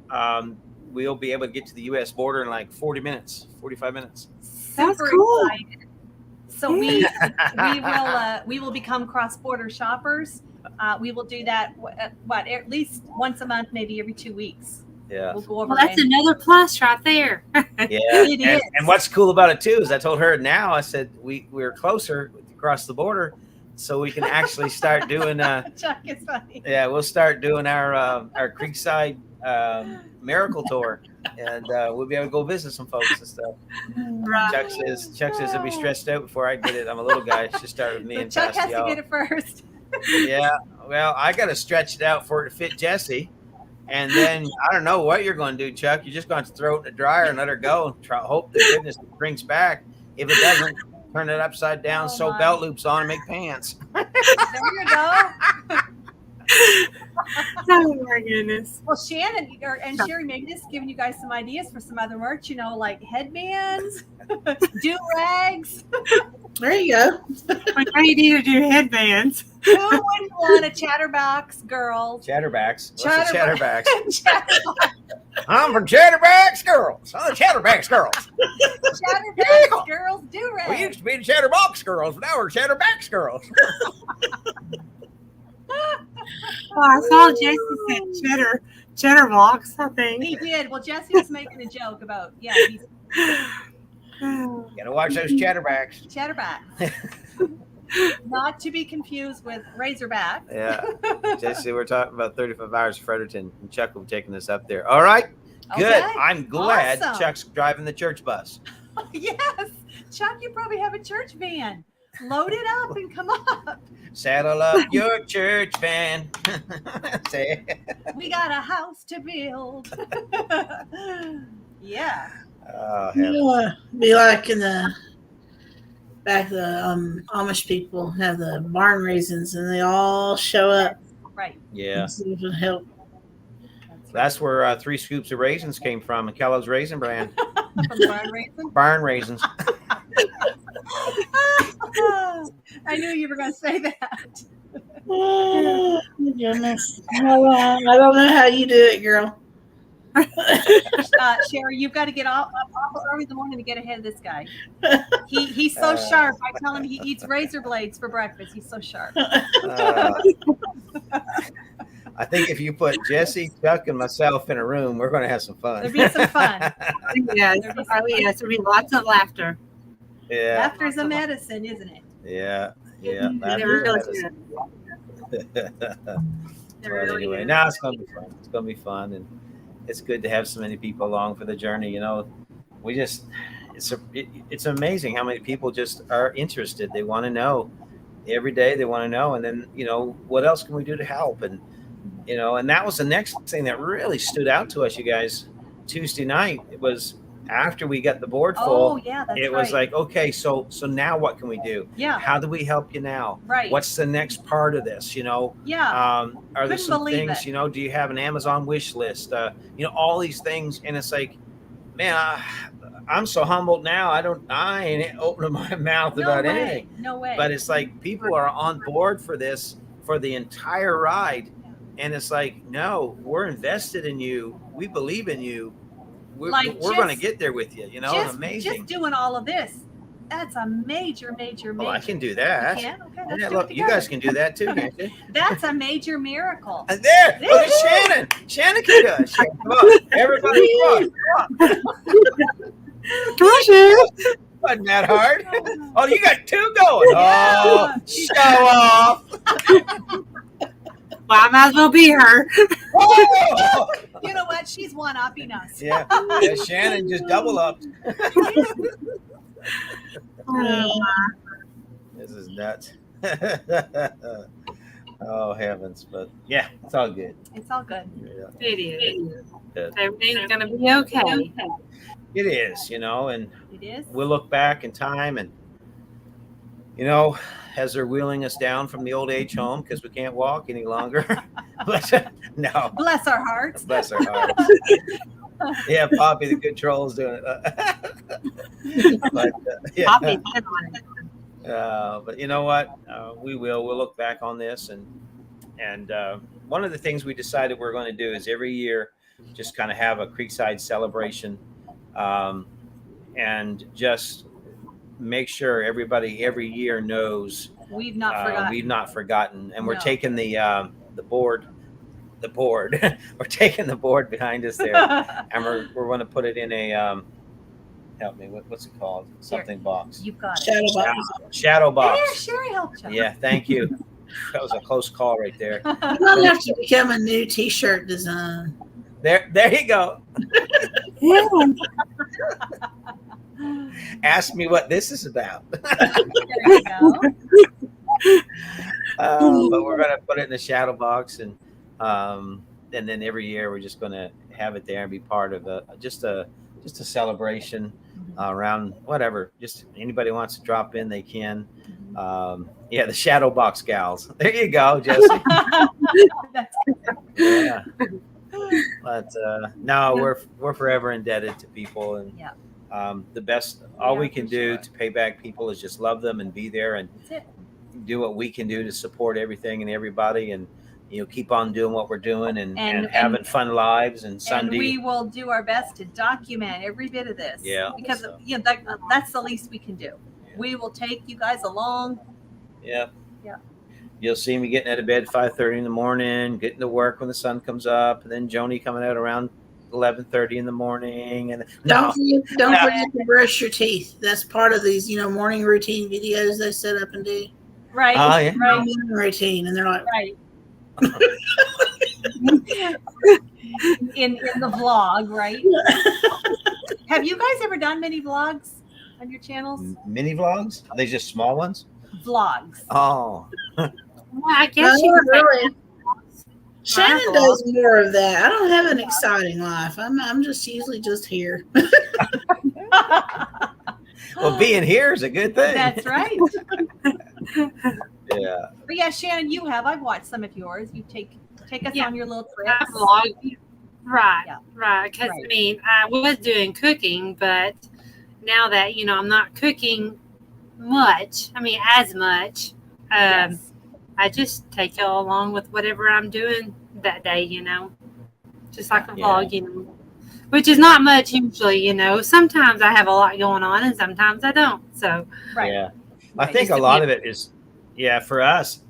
we'll be able to get to the U.S. border in like 40 minutes, 45 minutes. That's Super cool. excited. So we will become cross-border shoppers. We will do that at least once a month, maybe every 2 weeks. Yeah. We'll go over. Well, that's and- another plus right there. Yeah. It is. And what's cool about it too is I told her now, I said we're closer across the border, so we can actually start doing Chuck is funny. yeah, we'll start doing our Creekside miracle tour, and we'll be able to go visit some folks and stuff. Right. Chuck says he'll be stretched out before I get it. I'm a little guy. It should start with me So and Chuck has Pascal. to get it first. Yeah, well, I got to stretch it out for it to fit Jesse. And then I don't know what you're going to do, Chuck. You're just going to throw it in the dryer and let her go. Hope to goodness it brings back. If it doesn't, turn it upside down, Oh, sew my. belt loops on, and make pants. There you go. Oh my goodness. Well, Shannon and Sherry, maybe this is giving you guys some ideas for some other merch, like headbands, do-rags. There you go. We may need to do headbands. Who wouldn't want a Chatterbox Girls? Chatterbacks. What's a Chatterbox. chatterback? Chatterbox I'm from Chatterbox Girls. I'm the Chatterbox Girls. Girls do-rags. We used to be the Chatterbox Girls, but now we're Chatterbacks Girls. Oh, I saw Jesse said Chatterbox, I think. He did. Well, Jesse was making a joke about, he's Gotta watch those Chatterbacks. Chatterbox. Not to be confused with Razorback. Yeah. Jesse, we're talking about 35 hours of Fredericton, and Chuck will be taking us up there. All right. Good. Okay. I'm glad Awesome. Chuck's driving the church bus. Yes. Chuck, you probably have a church van. Load it up and come up. Saddle up your church van. Say it. We got a house to build. Yeah. Oh, You heaven. know, be like in the Amish people have the barn raisins, and they all show up. Right. Yeah. And see if it'll help. That's where 3 scoops of raisins came from, and Kellogg's Raisin Brand. From Barn Raisin. Barn raisins. I knew you were going to say that. Oh, my goodness. I don't know how you do it, girl. Sherry, you've got to get off early in the morning to get ahead of this guy. He's so sharp. I tell him he eats razor blades for breakfast. He's so sharp. I think if you put Jesse, Chuck, and myself in a room, we're going to have some fun. There'll be some fun. Yes. Oh, yes. There'll be lots of laughter. Yeah. Laughter's a medicine, isn't it? Yeah. Yeah. It really is. Well, anyway, now it's going to be fun. It's going to be fun, and it's good to have so many people along for the journey. We just it's amazing how many people just are interested. They want to know every day. They want to know, and then what else can we do to help? And and that was the next thing that really stood out to us, you guys. Tuesday night, it was after we got the board full. Oh, yeah, that's It right. was like, okay, so now what can we do? Yeah. How do we help you now? Right. What's the next part of this? Yeah. Are there Couldn't some believe things? it. Do you have an Amazon wish list? All these things, and it's like, man, I'm so humbled now. I ain't opening my mouth about anything. No way. But it's like people are on board for this for the entire ride, and it's like, no, we're invested in you. We believe in you. We're going to get there with you. Amazing. Just doing all of this. That's a major. Oh, I can do that. You can? Okay, let's Yeah, do look, it you guys together. can do that too, can't you? That's a major miracle. And there, look at Shannon. Shannon can do it. Shannon, come on, everybody, come on. Come on, Sherry. Wasn't that hard? Oh, you got 2 going. Oh, Yeah. show off. Well, I might as well be her. Whoa. You know what? She's one-upping us. Yeah, Shannon just double up. Oh, This is nuts. Oh heavens! But yeah, it's all good. It's all good. Yeah, It is. good. Everything's gonna be okay. It is, and It is. we'll look back in time and as they're wheeling us down from the old age home because we can't walk any longer. But no, Bless our hearts. bless our hearts. Yeah, Poppy the good troll's doing it. But yeah. Poppy's in on it. But you know what? We'll look back on this and one of the things we decided we're going to do is every year just kind of have a Creekside celebration, and just make sure everybody every year knows We've not forgotten. we've not forgotten, and we're No. taking the board. We're taking the board behind us there, and we're going to put it in a help me. What's it called? Something box. You've got it. Shadow box. Shadow box. There, Sherry helped you. Yeah, thank you. That was a close call right there. You don't have to become a new T-shirt design. There you go. Ask me what this is about. There you go. But we're gonna put it in the shadow box, and then every year we're just gonna have it there and be part of just a celebration around whatever. Just anybody wants to drop in, they can. Yeah, the Chatterbox Gals. There you go, Jesse. That's Yeah. But no, we're forever indebted to people, and Yeah. The best all Yeah, we can for do sure. to pay back people is just love them and be there and That's it. do what we can do to support everything and everybody, and keep on doing what we're doing and And- having fun lives and And Sunday. we will do our best to document every bit of this. Yeah, Because so. that's the least we can do. Yeah. We will take you guys along. Yeah. Yeah. You'll see me getting out of bed 5:30 in the morning, getting to work when the sun comes up, and then Joni coming out around 11:30 in the morning. And Don't forget to brush your teeth. That's part of these, morning routine videos they set up and do. Right. Oh, yeah. Right. Morning routine, and they're like, Right. in the vlog, right? Have you guys ever done many vlogs on your channels? mini vlogs? Are they just small ones? Vlogs. Oh, Well, I guess "No, you could say really." Shannon does more of that. I don't have an exciting life. I'm just usually just here. well, being here is a good thing. That's right. Yeah. But yeah, Shannon, you have. I've watched some of yours. You take us Yeah. on your little I trips. vlog. Right, Yeah. right. Because Right. I mean, I was doing cooking, but now that I'm not cooking much. I mean, as much. Yes. I just take y'all along with whatever I'm doing that day. Just like a Yeah. vlog. Which is not much usually. Sometimes I have a lot going on, and sometimes I don't. So Right. Yeah. I Right. think Used a to lot be- of it is, for us.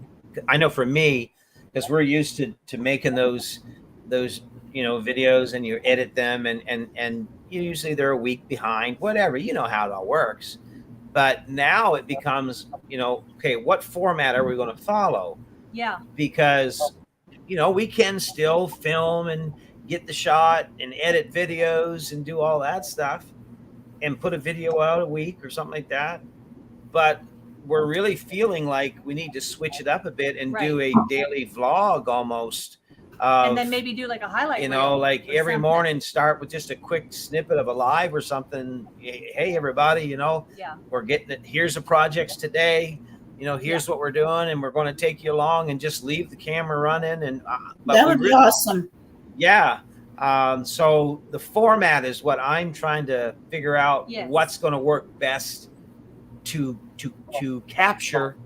I know for me, because we're used to making those videos, and you edit them, and usually they're a week behind, whatever. You know how it all works. But now it becomes, okay, what format are we going to follow? Yeah. Because we can still film and get the shot and edit videos and do all that stuff and put a video out a week or something like that. But we're really feeling like we need to switch it up a bit and do a daily vlog almost. And then maybe do like a highlight. reel Like or every something. morning start with just a quick snippet of a live or something. Hey, everybody, Yeah. we're getting it. Here's the projects today. Here's what we're doing, and we're going to take you along and just leave the camera running. And but That we would be really- awesome. Yeah. So the format is what I'm trying to figure out. Yes. What's going to work best to capture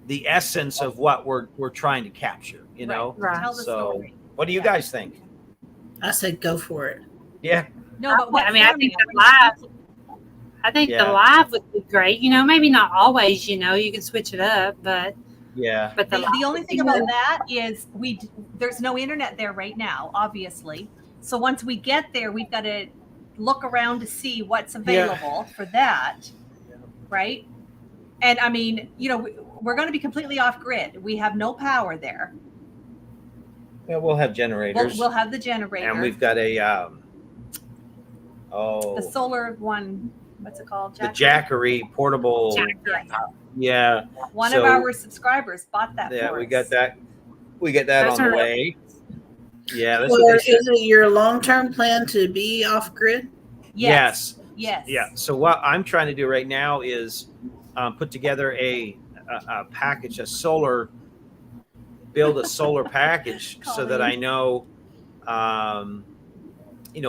the essence of what we're trying to capture. Right. Tell the So, story. what do you guys think? I said go for it. Yeah. No, but what I mean, I think the format? live. I think Yeah. the live would be great. Maybe not always. You can switch it up, but Yeah. The only thing about that is there's no internet there right now, obviously. So once we get there, we've got to look around to see what's available for that, right? And I mean, we're going to be completely off grid. We have no power there. Yeah, we'll have generators, We'll have the generator, and we've got a the solar one. What's it called? the Jackery portable. Jackery. Yeah. One So- of our subscribers bought that. Yeah, for we us. got that. we get that Those on the are- way. Yeah, that's Or what they is said. it your long-term plan to be off grid? Yes. Yes. Yeah. So what I'm trying to do right now is put together a package, build a solar package so that I know,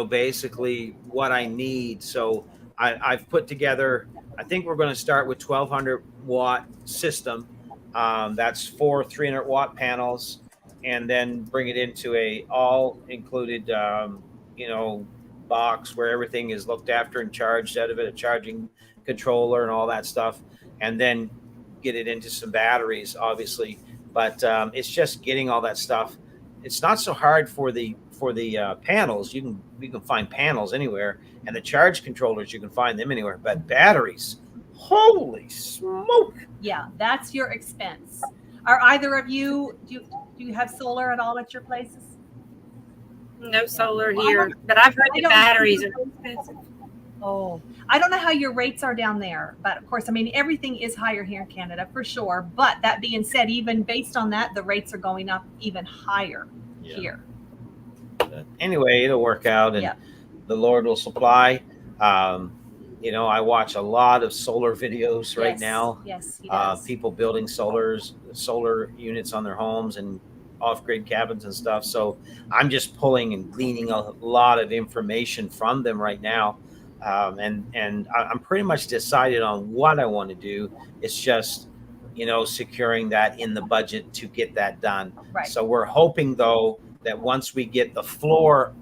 basically what I need. So I've put together, I think we're going to start with 1200 watt system. That's 4 300-watt panels, and then bring it into a all included, box where everything is looked after and charged out of it, a charging controller and all that stuff, and then get it into some batteries, obviously. But it's just getting all that stuff. It's not so hard for the panels. You can find panels anywhere, and the charge controllers, you can find them anywhere. But batteries, holy smoke! Yeah, that's your expense. Are either of you do you have solar at all at your places? No solar Well, here, but I've heard I the don't- batteries are expensive. Oh, I don't know how your rates are down there, but of course, I mean, everything is higher here in Canada for sure. But that being said, even based on that, the rates are going up even higher here. But anyway, it'll work out, and Yeah. the Lord will supply. I watch a lot of solar videos right Yes. now. Yes, he does. People building solar units on their homes and off-grid cabins and stuff. So I'm just pulling and gleaning a lot of information from them right now. And I'm pretty much decided on what I want to do. It's just, securing that in the budget to get that done. Right. So we're hoping, though, that once we get the floor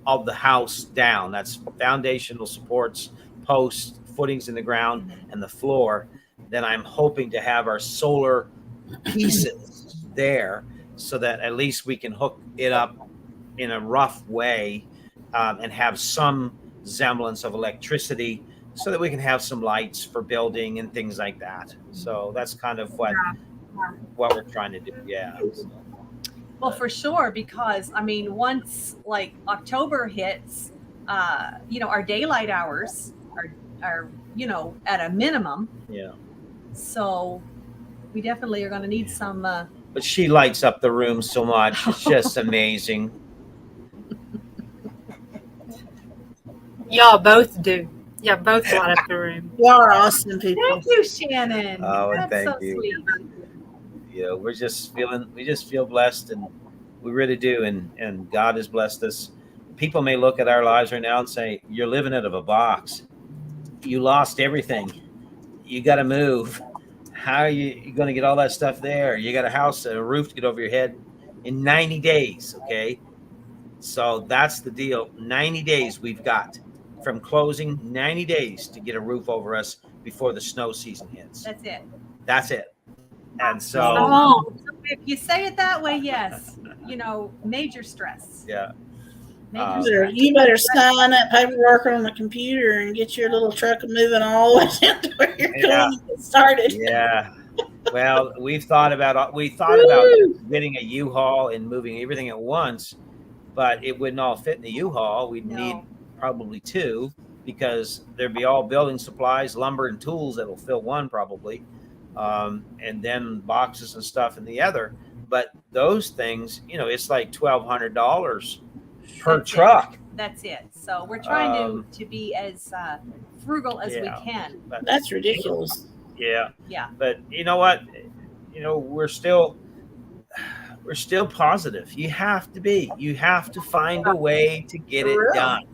of the house down, that's foundational supports, posts, footings in the ground, and the floor, then I'm hoping to have our solar pieces there so that at least we can hook it up in a rough way, and have some semblance of electricity so that we can have some lights for building and things like that. So that's kind of what we're trying to do. Yeah. Well, for sure, because I mean, once like October hits, our daylight hours are at a minimum. Yeah. So we definitely are going to need some. But she lights up the room so much. It's just amazing. Y'all both do. Y'all both light up the room. You are awesome people. Thank you, Shannon. Oh, and That's thank so you. sweet. We just feel blessed, and we really do. And God has blessed us. People may look at our lives right now and say, "You're living out of a box. You lost everything. You got to move. How are you going to get all that stuff there? You got a house and a roof to get over your head in 90 days." Okay. So that's the deal. 90 days we've got from closing, 90 days to get a roof over us before the snow season hits. That's it. That's it. And so, Oh, If you say it that way, yes. Major stress. yeah. Major You stress. better sign that paperwork on the computer and get your little truck moving all the way down to where you're going to get started. Yeah. Well, we thought about getting a U-Haul and moving everything at once, but it wouldn't all fit in the U-Haul. We'd need probably two, because there'd be all building supplies, lumber, and tools that'll fill one probably, and then boxes and stuff in the other. But those things, it's like $1,200 per That's it. truck. That's it. So we're trying to be as frugal as we can. But, That's ridiculous. yeah. Yeah. But you know what? We're still positive. You have to be. You have to find a way to get it done.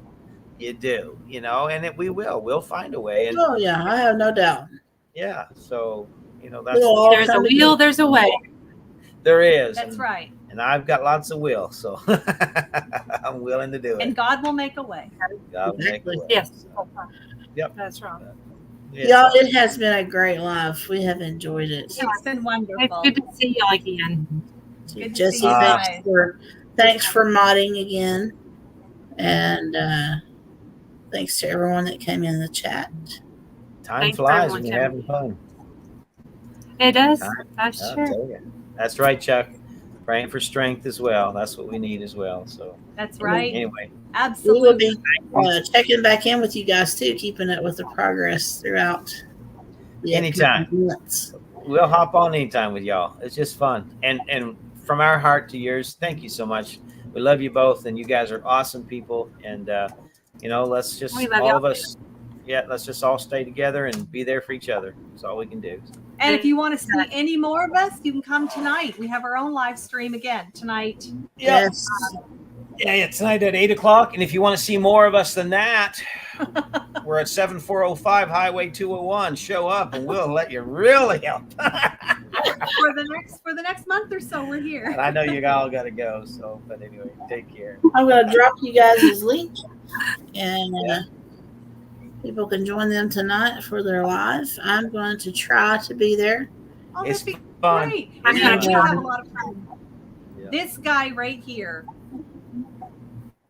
You do, and we will. We'll find a way. And Oh yeah, I have no doubt. yeah, so that's there's a will, there's a way. there is. That's right. And I've got lots of will, so I'm willing to do it. And God will make a way. God will make a way. Yes. Yep. That's right. Yeah. Y'all, it has been a great life. We have enjoyed it. It's been It's wonderful. good to see y'all again. Good to Jesse, see you guys. thanks for modding again, and thanks to everyone that came in the chat. Time Thanks for flies when everyone you're having fun. It does. Time. That's I'll true. tell you. That's right, Chuck. Praying for strength as well. That's what we need as well. So That's right. anyway, We will Absolutely. be checking back in with you guys too, keeping up with the progress throughout the Anytime. upcoming months. we'll hop on anytime with y'all. It's just fun. And from our heart to yours, thank you so much. We love you both, and you guys are awesome people. And let's just We love all y'all of us, let's just all stay together and be there for each other. That's all we can do. And if you want to see any more of us, you can come tonight. We have our own live stream again tonight. Yes. Yeah, tonight at 8:00. And if you want to see more of us than that, we're at 7405 Highway 201. Show up, and we'll let you really help. for the next month or so, we're here. And I know you all got to go. So, but anyway, take care. I'm going to drop you guys' link, and people can join them tonight for their live. I'm going to try to be there. Oh, It's that'd be fun. great. I'm Yeah, gonna we try. have a lot of fun. Yeah. This guy right here,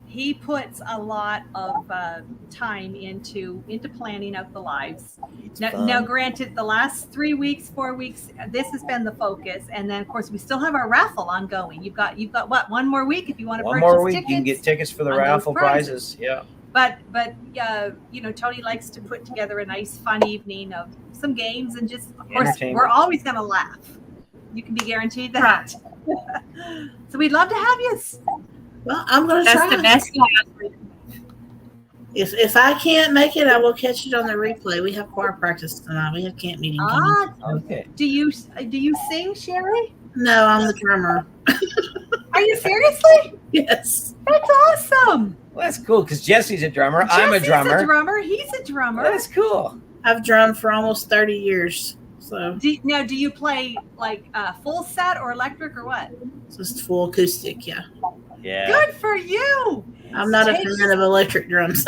he puts a lot of time into planning out the lives. Now, granted, the last 3 weeks, 4 weeks, this has been the focus, and then of course we still have our raffle ongoing. You've got what, one more week if you want to One purchase more week, tickets. you can get tickets for the on those raffle prizes. prizes. Yeah. But Tony likes to put together a nice, fun evening of some games, and just, of course, Entertainment. we're always going to laugh. You can be guaranteed that. So we'd love to have you. Well, I'm going to That's try. the best live. If I can't make it, I will catch it on the replay. We have choir practice tonight. We have camp meeting. Ah, Okay. do you sing, Sherry? No, I'm the drummer. Are you seriously? Yes. That's awesome. Well, that's cool because Jesse's a drummer. I'm a drummer. He's a drummer. He's a drummer. That's cool. I've drummed for almost 30 years. So Do you play like full set or electric or what? it's just full acoustic, yeah. Yeah. Good for you. I'm not a fan of electric drums.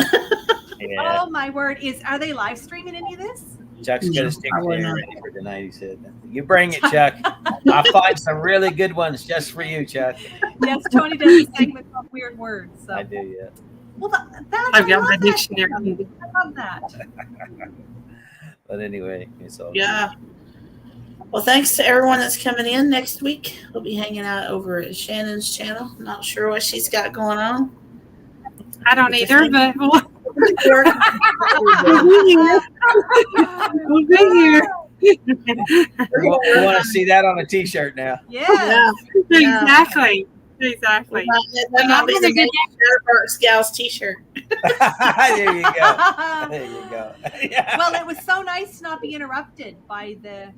Yeah. Oh my word! Are they live streaming any of this? Chuck's got No, his ticket probably not. ready for tonight. He said, "You bring it, Chuck. I'll find some really good ones just for you, Chuck." Yes, Tony does a segment of weird words. So. I do, yeah. Well, that's I've got I my love that. dictionary. I love that. But anyway, it's all Yeah. Well, thanks to everyone that's coming in. Next week, we'll be hanging out over at Shannon's channel. Not sure what she's got going on. I don't either, but we'll be here. We want to see that on a T-shirt now. Yeah. Exactly. Exactly. That might be the next Chatterbox Gals t-shirt. There you go. There you go. Yeah. Well, it was so nice to not be interrupted by the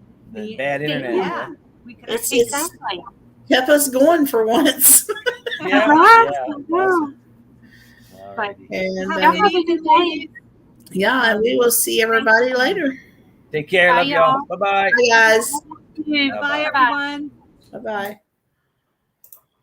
bad internet. Yeah, we could. It's Exactly. kept us going for once. Yeah. Right. Yeah. Wow. Alrighty. And Have Y'all a have good a good day. yeah, and we will see everybody later. Take care. Bye, Love y'all. y'all. Bye-bye. Bye, guys. Bye, Bye-bye. everyone. Bye-bye.